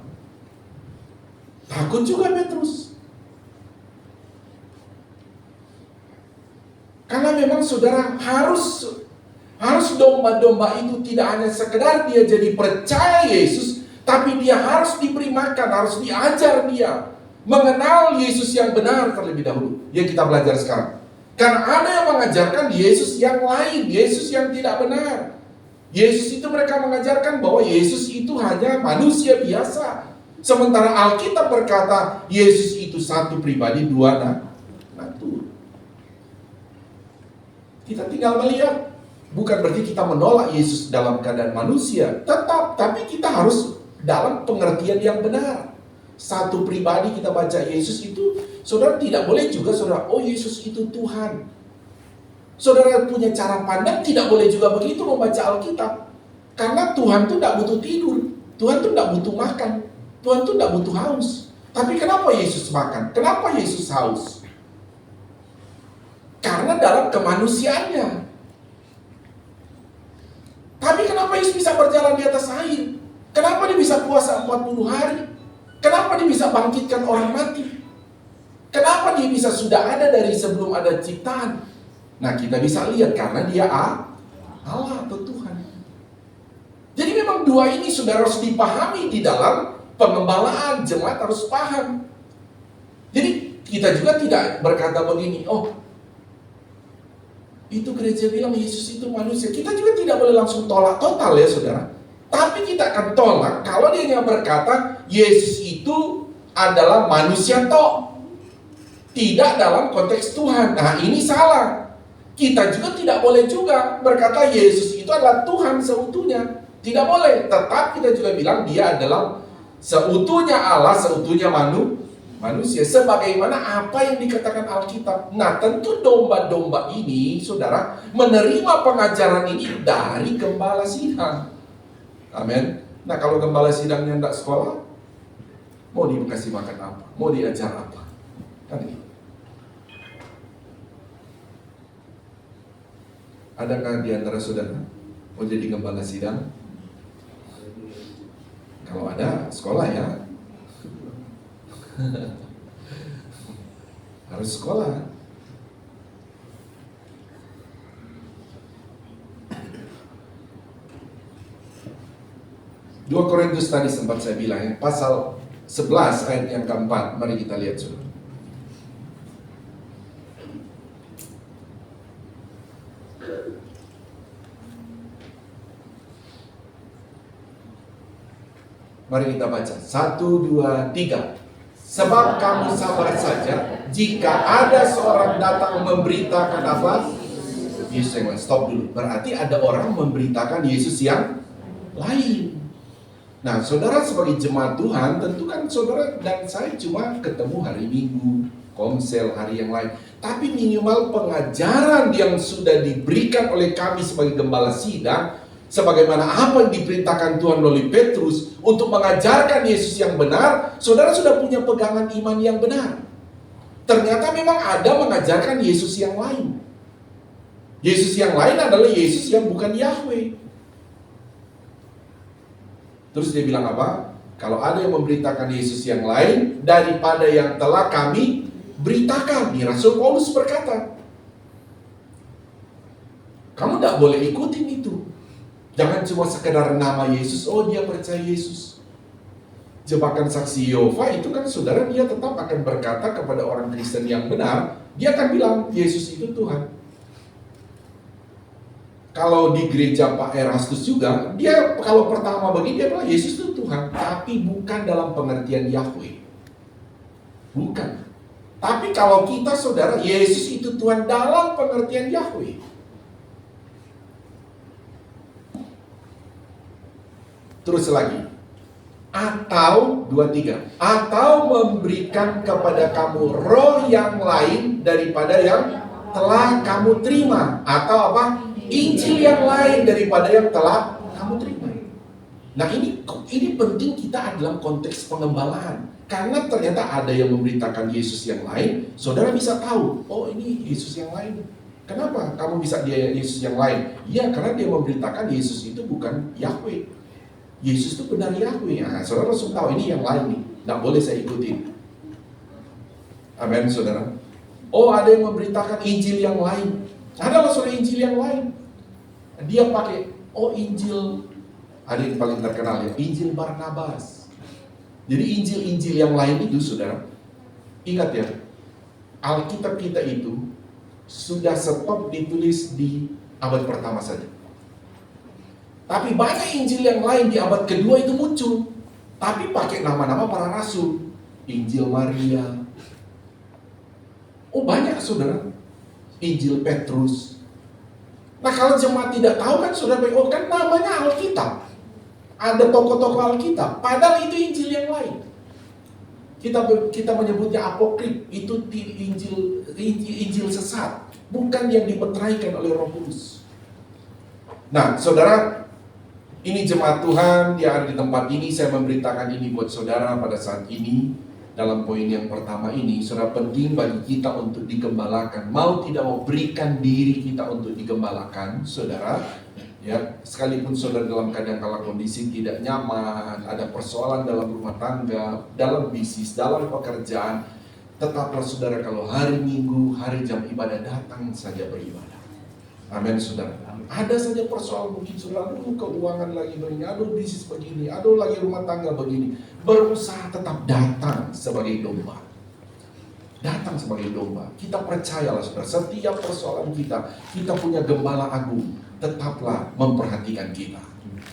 Takut juga Petrus. Karena memang saudara harus domba-domba itu tidak hanya sekedar dia jadi percaya Yesus, tapi dia harus diberi makan, harus diajar dia mengenal Yesus yang benar terlebih dahulu. Yang kita belajar sekarang. Karena ada yang mengajarkan Yesus yang lain, Yesus yang tidak benar. Yesus itu mereka mengajarkan bahwa Yesus itu hanya manusia biasa. Sementara Alkitab berkata Yesus itu satu pribadi, dua natur. Kita tinggal melihat. Bukan berarti kita menolak Yesus dalam keadaan manusia. Tetap, tapi kita harus dalam pengertian yang benar. Satu pribadi kita baca Yesus itu, saudara tidak boleh juga saudara, oh Yesus itu Tuhan. Saudara punya cara pandang, tidak boleh juga begitu membaca Alkitab. Karena Tuhan itu tidak butuh tidur, Tuhan itu tidak butuh makan, Tuhan itu tidak butuh haus. Tapi kenapa Yesus makan? Kenapa Yesus haus? Karena dalam kemanusiaannya. Tapi kenapa Yesus bisa berjalan di atas air? Kenapa dia bisa puasa 40 hari? Kenapa dia bisa bangkitkan orang mati? Kenapa dia bisa sudah ada dari sebelum ada ciptaan? Nah, kita bisa lihat karena dia Allah atau Tuhan. Jadi memang dua ini sudah harus dipahami di dalam pengembalaan. Jemaat harus paham. Jadi kita juga tidak berkata begini, oh itu gereja bilang Yesus itu manusia. Kita juga tidak boleh langsung tolak total ya saudara. Tapi kita akan tolak kalau dia yang berkata Yesus itu adalah manusia toh. Tidak dalam konteks Tuhan. Nah ini salah. Kita juga tidak boleh juga berkata Yesus itu adalah Tuhan seutuhnya. Tidak boleh. Tetap kita juga bilang dia adalah seutuhnya Allah, seutuhnya manusia, sebagaimana apa yang dikatakan Alkitab. Nah tentu domba-domba ini saudara menerima pengajaran ini dari gembala sidang. Amin. Nah kalau gembala sidangnya tidak sekolah, mau dikasih makan apa? Mau diajar apa? Kan gitu. Adakah di antara saudara mau jadi gembala sidang? Kalau ada sekolah ya. Harus sekolah. Dua Korintus tadi sempat saya bilang ya, pasal 11 ayat yang keempat. Mari kita lihat saudara. Mari kita baca. 1, 2, 3. Sebab kamu sabar saja jika ada seorang datang memberitakan apa? Yesus yang lain. Stop dulu. Berarti ada orang memberitakan Yesus yang lain. Nah, saudara sebagai jemaat Tuhan, tentu kan saudara dan saya cuma ketemu hari Minggu, komsel, hari yang lain. Tapi minimal pengajaran yang sudah diberikan oleh kami sebagai gembala sidang, sebagaimana apa yang diperintahkan Tuhan melalui Petrus untuk mengajarkan Yesus yang benar, saudara sudah punya pegangan iman yang benar. Ternyata memang ada mengajarkan Yesus yang lain. Yesus yang lain adalah Yesus yang bukan Yahweh. Terus dia bilang apa? Kalau ada yang memberitakan Yesus yang lain daripada yang telah kami beritakan. Nih Rasul Paulus berkata, kamu tidak boleh ikutin itu. Jangan cuma sekedar nama Yesus, oh dia percaya Yesus. Jebakan saksi Yehova itu kan saudara, dia tetap akan berkata kepada orang Kristen yang benar, dia akan bilang Yesus itu Tuhan. Kalau di gereja Pak Erastus juga, dia kalau pertama bagi dia bilang Yesus itu Tuhan, tapi bukan dalam pengertian Yahweh. Bukan. Tapi kalau kita saudara, Yesus itu Tuhan dalam pengertian Yahweh. Terus lagi, atau 2-3, atau memberikan kepada kamu roh yang lain daripada yang telah kamu terima, atau apa? Injil yang lain daripada yang telah kamu terima. Nah ini penting kita dalam konteks pengembalaan, karena ternyata ada yang memberitakan Yesus yang lain, saudara bisa tahu, oh ini Yesus yang lain. Kenapa kamu bisa dia Yesus yang lain? Ya karena dia memberitakan Yesus itu bukan Yahweh. Yesus itu benar Yahweh. Nah, saudara langsung tahu ini yang lain nih, tidak boleh saya ikutin. Amin saudara. Oh ada yang memberitakan Injil yang lain. Ada saudara Injil yang lain. Dia pakai, oh Injil, ada yang paling terkenal ya, Injil Barnabas. Jadi Injil yang lain itu saudara, ingat ya, Alkitab kita itu sudah stop ditulis di abad pertama saja. Tapi banyak Injil yang lain di abad kedua itu muncul, tapi pakai nama-nama para rasul. Injil Maria. Oh banyak saudara. Injil Petrus. Nah kalau jemaat tidak tahu kan saudara, oh kan namanya Alkitab. Ada tokoh-tokoh Alkitab. Padahal itu Injil yang lain. Kita menyebutnya apokrif. Itu Injil sesat. Bukan yang dimeteraikan oleh Roh Kudus. Nah saudara, ini jemaat Tuhan yang ada di tempat ini. Saya memberitakan ini buat saudara pada saat ini. Dalam poin yang pertama ini, saudara, penting bagi kita untuk digembalakan. Mau tidak mau berikan diri kita untuk digembalakan, saudara. Ya, sekalipun saudara dalam keadaan kala kondisi tidak nyaman, ada persoalan dalam rumah tangga, dalam bisnis, dalam pekerjaan, tetaplah saudara kalau hari Minggu, hari jam ibadah datang saja beribadah. Amin saudara. Ada saja persoalan mungkin saudara, aduh keuangan lagi begini, aduh bisnis begini, aduh lagi rumah tangga begini. Berusaha tetap datang sebagai domba. Datang sebagai domba. Kita percayalah saudara, setiap persoalan kita punya gembala agung. Tetaplah memperhatikan kita.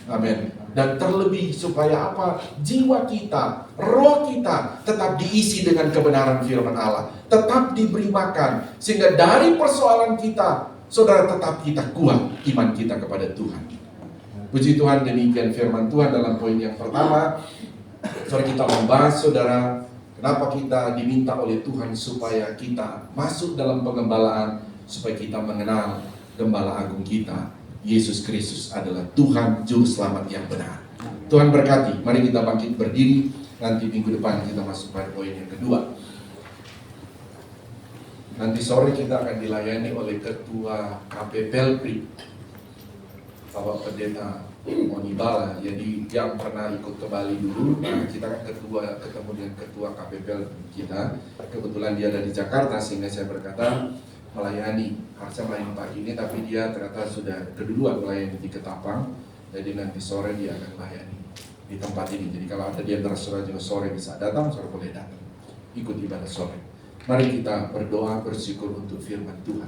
Amin. Dan terlebih supaya apa? Jiwa kita, roh kita tetap diisi dengan kebenaran firman Allah. Tetap diberi makan. Sehingga dari persoalan kita, saudara, tetap kita kuat iman kita kepada Tuhan. Puji Tuhan, demikian firman Tuhan dalam poin yang pertama. Saudara, kita membahas saudara, kenapa kita diminta oleh Tuhan supaya kita masuk dalam pengembalaan, supaya kita mengenal gembala agung kita. Yesus Kristus adalah Tuhan Juru Selamat yang benar. Tuhan berkati. Mari kita bangkit berdiri. Nanti minggu depan kita masuk pada poin yang kedua. Nanti sore kita akan dilayani oleh Ketua KPPLPRI, Bapak Pendeta Monibala. Jadi yang pernah ikut ke Bali dulu, kita kan ketemu dengan Ketua KPPLPRI kita. Kebetulan dia ada di Jakarta, sehingga saya berkata melayani, harusnya melayani pagi ini, tapi dia ternyata sudah keduluan melayani di Ketapang. Jadi nanti sore dia akan melayani di tempat ini. Jadi kalau ada di antara saudara juga sore bisa datang, saudara boleh datang ikut ibadah sore. Mari kita berdoa bersyukur untuk firman Tuhan.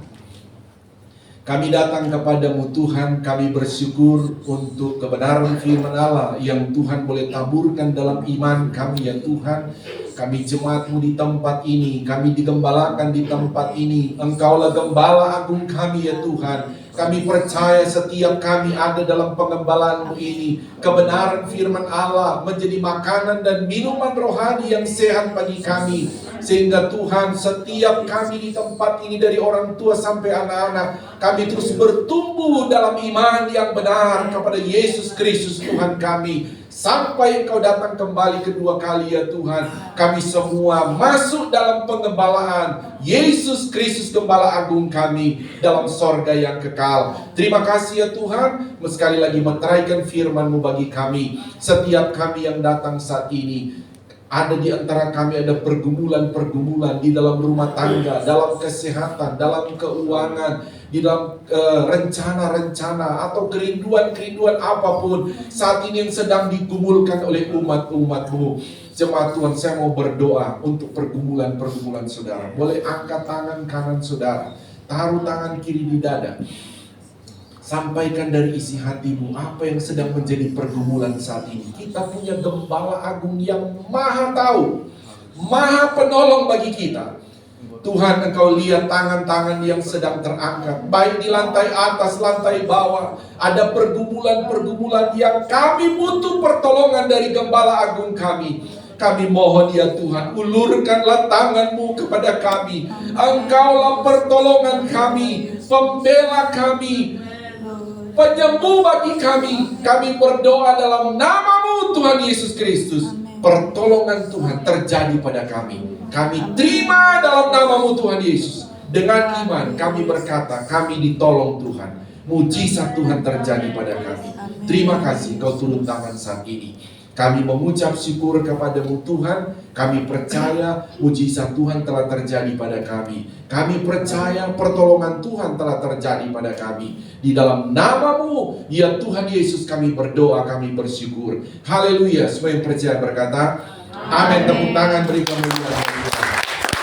Kami datang kepadamu Tuhan, kami bersyukur untuk kebenaran firman Allah yang Tuhan boleh taburkan dalam iman kami ya Tuhan. Kami jemaatmu di tempat ini, kami digembalakan di tempat ini. Engkaulah gembala agung kami ya Tuhan. Kami percaya setiap kami ada dalam pengembalaan-Mu ini. Kebenaran firman Allah menjadi makanan dan minuman rohani yang sehat bagi kami. Sehingga Tuhan, setiap kami di tempat ini dari orang tua sampai anak-anak, kami terus bertumbuh dalam iman yang benar kepada Yesus Kristus Tuhan kami. Sampai Engkau datang kembali kedua kali ya Tuhan. Kami semua masuk dalam pengembalaan Yesus Kristus Gembala Agung kami dalam sorga yang kekal. Terima kasih ya Tuhan. Sekali lagi meteraikan firman-Mu bagi kami. Setiap kami yang datang saat ini, ada di antara kami ada pergumulan-pergumulan di dalam rumah tangga, dalam kesehatan, dalam keuangan, di dalam rencana-rencana atau kerinduan-kerinduan apapun saat ini yang sedang digumulkan oleh umat-umat-Mu. Jemaat Tuhan, saya mau berdoa untuk pergumulan-pergumulan saudara. Boleh angkat tangan kanan saudara, taruh tangan kiri di dada. Sampaikan dari isi hatimu apa yang sedang menjadi pergumulan saat ini. Kita punya Gembala Agung yang Maha tahu, Maha penolong bagi kita. Tuhan, Engkau lihat tangan-tangan yang sedang terangkat, baik di lantai atas, lantai bawah. Ada pergumulan-pergumulan yang kami butuh pertolongan dari Gembala Agung kami. Kami mohon ya Tuhan, ulurkanlah tangan-Mu kepada kami. Engkaulah pertolongan kami, pembela kami, penyembuh bagi kami. Kami berdoa dalam nama-Mu Tuhan Yesus Kristus. Pertolongan Tuhan terjadi pada kami. Kami terima dalam nama-Mu Tuhan Yesus. Dengan iman kami berkata, kami ditolong Tuhan. Mujizat Tuhan terjadi pada kami. Terima kasih Kau turun tangan saat ini. Kami mengucap syukur kepada-Mu Tuhan. Kami percaya mujizat Tuhan telah terjadi pada kami. Kami percaya pertolongan Tuhan telah terjadi pada kami. Di dalam nama-Mu ya Tuhan Yesus kami berdoa, kami bersyukur. Haleluya. Semua yang percaya berkata amin. Tepuk tangan beri kemuliaan.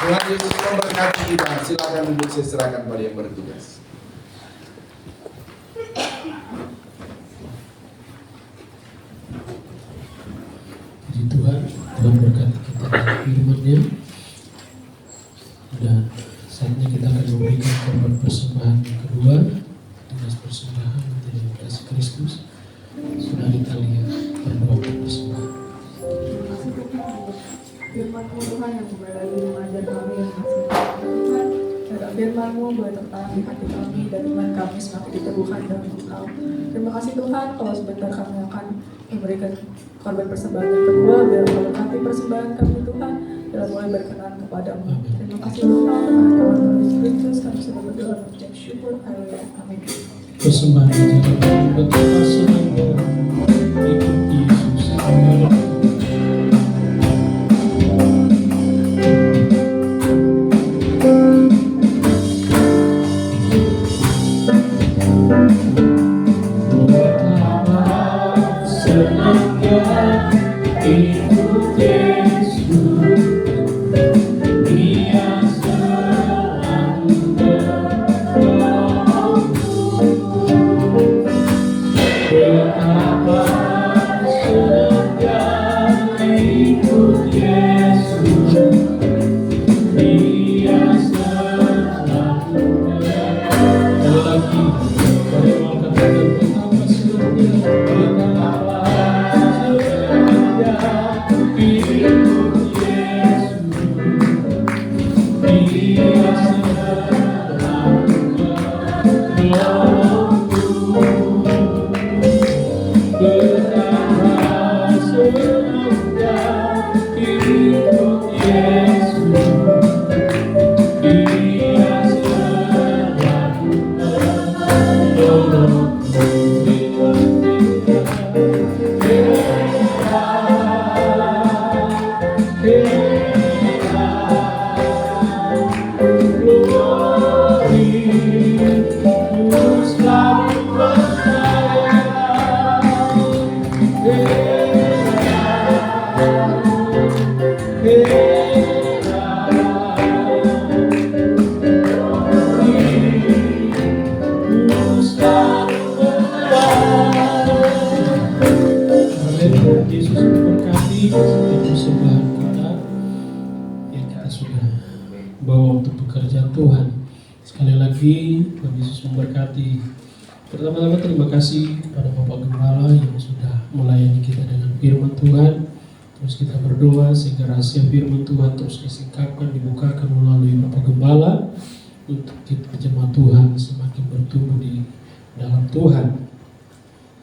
Tuhan Yesus memberkati kita. Silakan duduk, saya serahkan pada yang bertugas. Puji Tuhan, Tuhan berkati kita dengan firman-Nya. Dan saatnya kita akan memberikan korban persembahan yang kedua, tugas persembahan dari kasih Kristus. Sudah kita lihat berdoa persembahan. Firman-Mu Tuhan yang kembali lagi mengajar kami yang masih Tuhan, dan firman-Mu boleh tertanam di hati kami dan iman kami semakin diteguhkan dalam Engkau. Terima kasih Tuhan, kalau sebentar kami akan memberikan korban persembahan yang kedua, biar memberkati persembahan kami Tuhan dalam boleh berkenan kepadamu. Terima kasih Tuhan, karena dalam nama Yesus Kristus kami sudah berdoa dan mengucap syukur. Haleluya. Amin. Persembahan dijalankan betapa senangnya ikut Yesus. Yesus memberkati setiap persembahan kita yang kita sudah bawa untuk pekerjaan Tuhan. Sekali lagi Tuhan Yesus memberkati. Pertama-tama terima kasih kepada Bapak Gembala yang sudah melayani kita dengan firman Tuhan. Terus kita berdoa sehingga rahasia firman Tuhan terus disingkapkan, dibukakan melalui Bapak Gembala untuk kita jemaat Tuhan semakin bertumbuh di dalam Tuhan.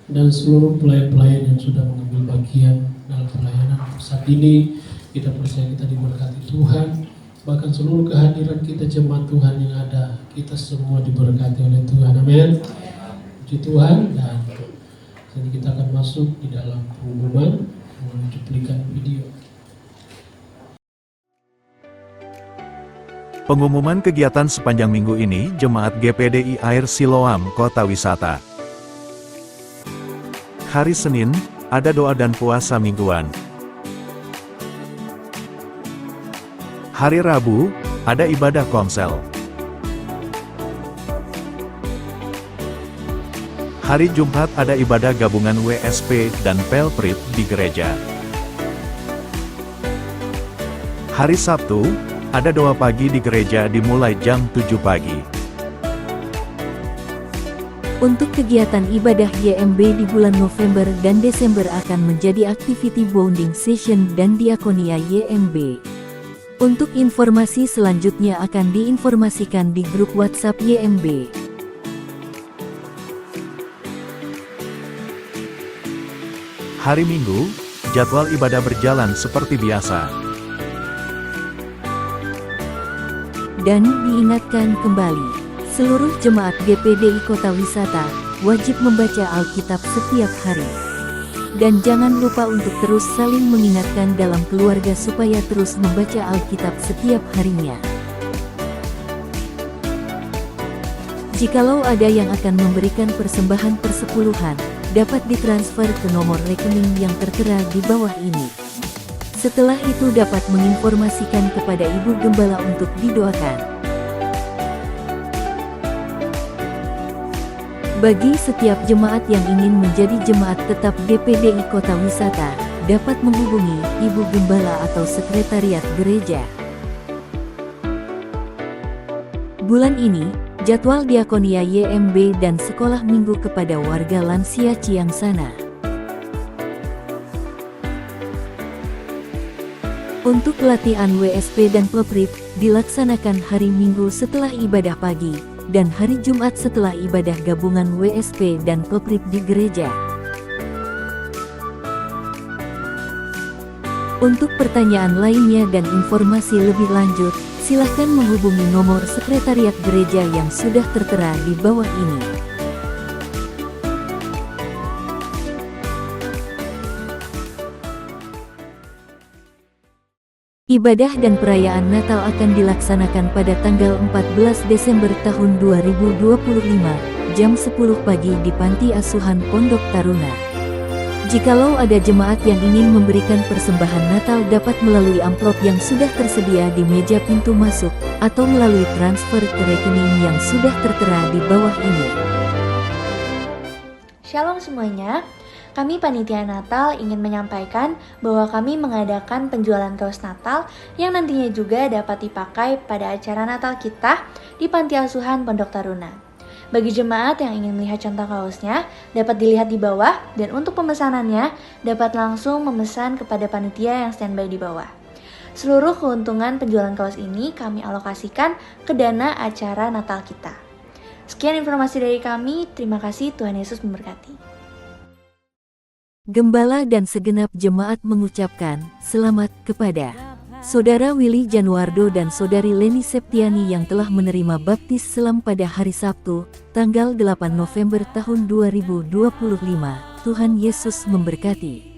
Dan seluruh pelayan-pelayan yang sudah mengambil bagian dalam pelayanan saat ini, kita percaya kita diberkati Tuhan. Bahkan seluruh kehadiran kita jemaat Tuhan yang ada, kita semua diberkati oleh Tuhan. Amin. Puji Tuhan. Dan jadi kita akan masuk di dalam pengumuman melalui cuplikan video. Pengumuman kegiatan sepanjang minggu ini Jemaat GPDI Air Siloam Kota Wisata. Hari Senin, ada doa dan puasa mingguan. Hari Rabu, ada ibadah komsel. Hari Jumat ada ibadah gabungan WSP dan Pelprip di gereja. Hari Sabtu, ada doa pagi di gereja dimulai jam 7 pagi. Untuk kegiatan ibadah YMB di bulan November dan Desember akan menjadi activity bonding session dan diakonia YMB. Untuk informasi selanjutnya akan diinformasikan di grup WhatsApp YMB. Hari Minggu, jadwal ibadah berjalan seperti biasa. Dan diingatkan kembali, seluruh jemaat GPDI Kota Wisata wajib membaca Alkitab setiap hari. Dan jangan lupa untuk terus saling mengingatkan dalam keluarga supaya terus membaca Alkitab setiap harinya. Jikalau ada yang akan memberikan persembahan persepuluhan, dapat ditransfer ke nomor rekening yang tertera di bawah ini. Setelah itu dapat menginformasikan kepada Ibu Gembala untuk didoakan. Bagi setiap jemaat yang ingin menjadi jemaat tetap GPDI Kota Wisata, dapat menghubungi Ibu Gembala atau Sekretariat Gereja. Bulan ini, jadwal Diakonia YMB dan Sekolah Minggu kepada warga lansia Ciangsana. Untuk pelatihan WSP dan Ploprip, dilaksanakan hari Minggu setelah ibadah pagi, dan hari Jumat setelah ibadah gabungan WSP dan Ploprip di gereja. Untuk pertanyaan lainnya dan informasi lebih lanjut, silakan menghubungi nomor Sekretariat Gereja yang sudah tertera di bawah ini. Ibadah dan perayaan Natal akan dilaksanakan pada tanggal 14 Desember tahun 2025, jam 10 pagi di Panti Asuhan Pondok Taruna. Jikalau ada jemaat yang ingin memberikan persembahan Natal dapat melalui amplop yang sudah tersedia di meja pintu masuk, atau melalui transfer ke rekening yang sudah tertera di bawah ini. Shalom semuanya. Kami Panitia Natal ingin menyampaikan bahwa kami mengadakan penjualan kaos Natal yang nantinya juga dapat dipakai pada acara Natal kita di Panti Asuhan Pondok Taruna. Bagi jemaat yang ingin melihat contoh kaosnya, dapat dilihat di bawah, dan untuk pemesanannya dapat langsung memesan kepada panitia yang standby di bawah. Seluruh keuntungan penjualan kaos ini kami alokasikan ke dana acara Natal kita. Sekian informasi dari kami, terima kasih, Tuhan Yesus memberkati. Gembala dan segenap jemaat mengucapkan selamat kepada Saudara Willy Januardo dan Saudari Leni Septiani yang telah menerima baptis selam pada hari Sabtu, tanggal 8 November tahun 2025. Tuhan Yesus memberkati.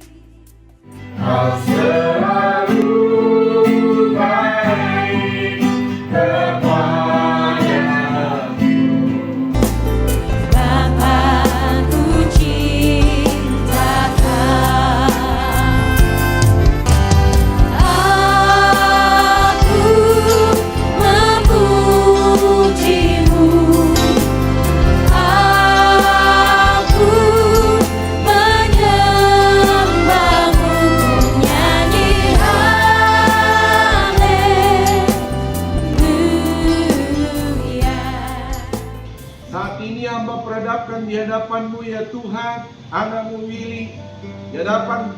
Di hadapan-Mu ya Tuhan, anak-Mu Willy, di hadapan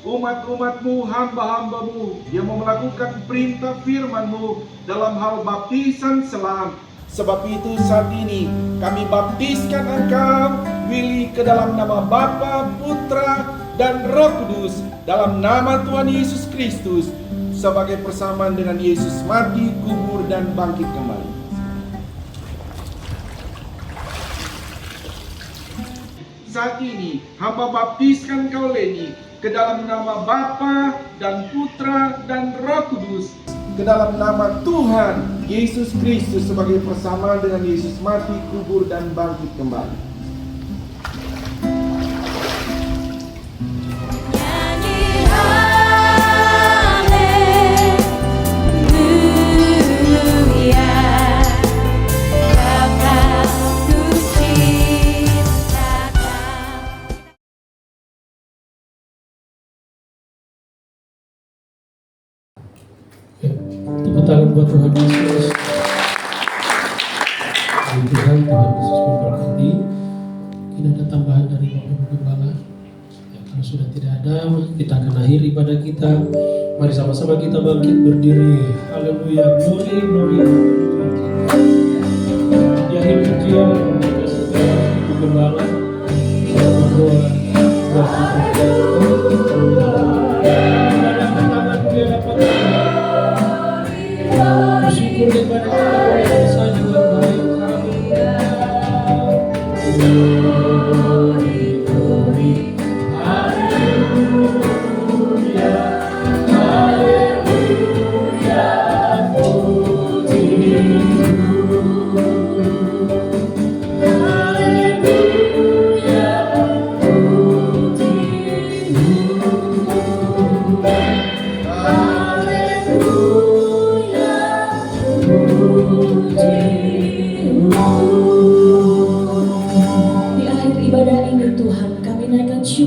umat-umat-Mu, hamba-hamba-Mu yang mau melakukan perintah firman-Mu dalam hal baptisan selam. Sebab itu saat ini kami baptiskan Engkau, Willy, ke dalam nama Bapa, Putra, dan Roh Kudus, dalam nama Tuhan Yesus Kristus, sebagai persamaan dengan Yesus mati, kubur, dan bangkit kembali. Saat ini hamba baptiskan kau Leni ke dalam nama Bapa dan Putra dan Roh Kudus, ke dalam nama Tuhan Yesus Kristus sebagai persamaan dengan Yesus mati, kubur, dan bangkit kembali. Tepuk tangan buat Tuhan Yesus. Tuhan Yesus memberkati. Mungkin ada tambahan dari Bapak Gembala. Ya, kalau sudah tidak ada, kita akan akhiri ibadah kita. Mari sama-sama kita bangkit berdiri. Haleluya, glory, glory. Ya, pujian kepada segala Ibu Gembala. Berdoa buat kita. Bersyukur kepada Allah yang saja baik. Glory, glory, haleluya, haleluya, puji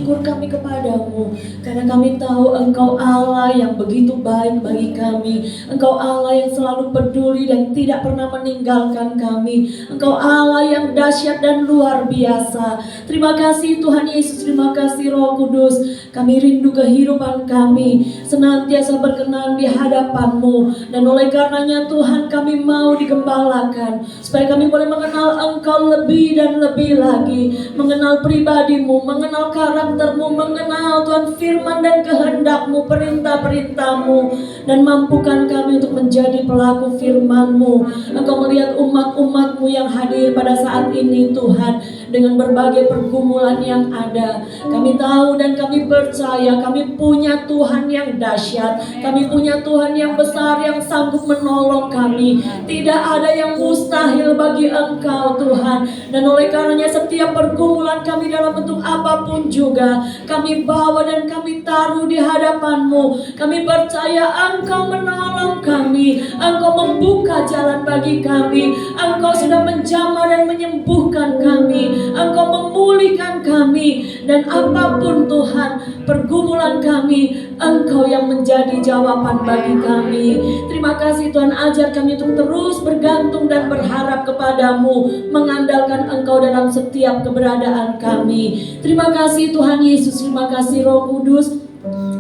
syukur kami kepadamu, karena kami tahu Engkau Allah yang begitu baik bagi kami. Engkau Allah yang selalu peduli dan tidak pernah meninggalkan kami. Engkau Allah yang dahsyat dan luar biasa. Terima kasih Tuhan Yesus, terima kasih Roh Kudus. Kami rindu kehidupan kami senantiasa berkenan di hadapan-Mu, dan oleh karenanya Tuhan kami mau digembalakan supaya kami boleh mengenal Engkau lebih dan lebih lagi, mengenal pribadi-Mu, mengenal karakter-Mu, mengenal Tuhan firman dan kehendak-Mu, perintah-perintah-Mu, dan mampukan kami untuk menjadi pelaku firman-Mu. Engkau melihat umat-umat-Mu yang hadir pada saat ini Tuhan, dengan berbagai pergumulan yang ada. Kami tahu dan kami percaya kami punya Tuhan yang dahsyat, kami punya Tuhan yang besar yang sanggup menolong kami. Tidak ada yang mustahil bagi Engkau Tuhan, dan oleh karenanya setiap pergumulan kami dalam bentuk apapun juga kami bawa dan kami taruh di hadapan-Mu. Kami percaya Engkau menolong kami, Engkau membuka jalan bagi kami, Engkau sudah menjamah dan menyembuhkan kami, Engkau memulihkan kami, dan apapun Tuhan pergumulan kami, Engkau yang menjadi jawaban bagi kami. Terima kasih Tuhan, ajar kami untuk terus bergantung dan berharap kepadamu, mengandalkan Engkau dalam setiap keberadaan kami. Terima kasih Tuhan Yesus, terima kasih Roh Kudus.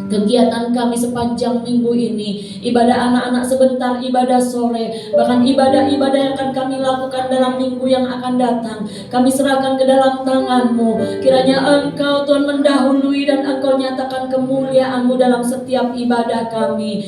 Kegiatan kami sepanjang minggu ini, ibadah anak-anak sebentar, ibadah sore, bahkan ibadah-ibadah yang akan kami lakukan dalam minggu yang akan datang, kami serahkan ke dalam tangan-Mu. Kiranya Engkau Tuhan mendahului dan Engkau nyatakan kemuliaan-Mu dalam setiap ibadah kami.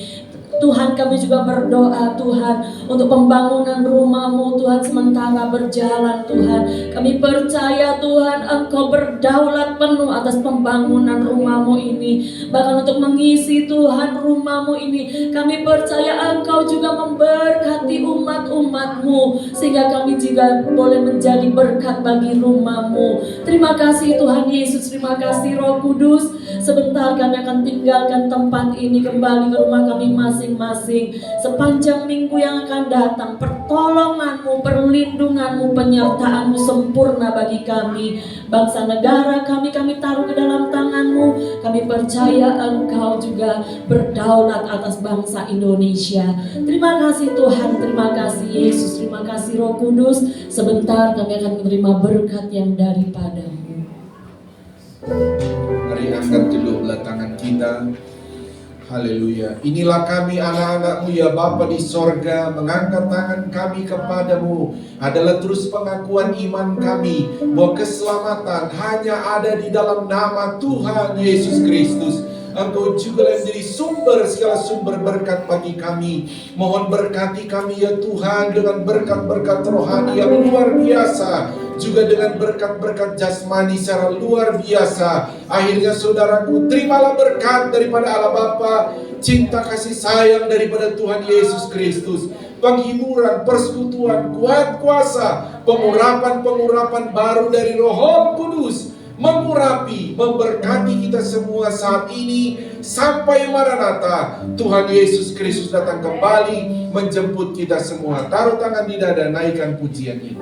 Tuhan, kami juga berdoa Tuhan untuk pembangunan rumah-Mu Tuhan sementara berjalan Tuhan. Kami percaya Tuhan Engkau berdaulat penuh atas pembangunan rumah-Mu ini, bahkan untuk mengisi Tuhan rumah-Mu ini. Kami percaya Engkau juga memberkati umat-umat-Mu, sehingga kami juga boleh menjadi berkat bagi rumah-Mu. Terima kasih Tuhan Yesus, terima kasih Roh Kudus. Sebentar kami akan tinggalkan tempat ini, kembali ke rumah kami masing-masing. Sepanjang minggu yang akan datang, pertolongan-Mu, perlindungan-Mu, penyertaan-Mu sempurna bagi kami. Bangsa negara kami taruh ke dalam tangan-Mu. Kami percaya Engkau juga berdaulat atas bangsa Indonesia. Terima kasih Tuhan, terima kasih Yesus, terima kasih Roh Kudus. Sebentar kami akan menerima berkat yang daripada-Mu. Mari angkat kedua belah tangan kita. Haleluya. Inilah kami anak-anak-Mu ya Bapa di sorga, mengangkat tangan kami kepadamu adalah terus pengakuan iman kami bahwa keselamatan hanya ada di dalam nama Tuhan Yesus Kristus. Engkau juga yang menjadi sumber segala sumber berkat bagi kami. Mohon berkati kami ya Tuhan dengan berkat-berkat rohani yang luar biasa, juga dengan berkat-berkat jasmani secara luar biasa. Akhirnya saudaraku, terimalah berkat daripada Allah Bapa, cinta kasih sayang daripada Tuhan Yesus Kristus, penghiburan, persekutuan, kuat kuasa, pengurapan-pengurapan baru dari Roh Kudus, mengurapi, memberkati kita semua saat ini sampai Maranatha. Tuhan Yesus Kristus datang kembali menjemput kita semua. Taruh tangan di dada, naikkan pujian ini.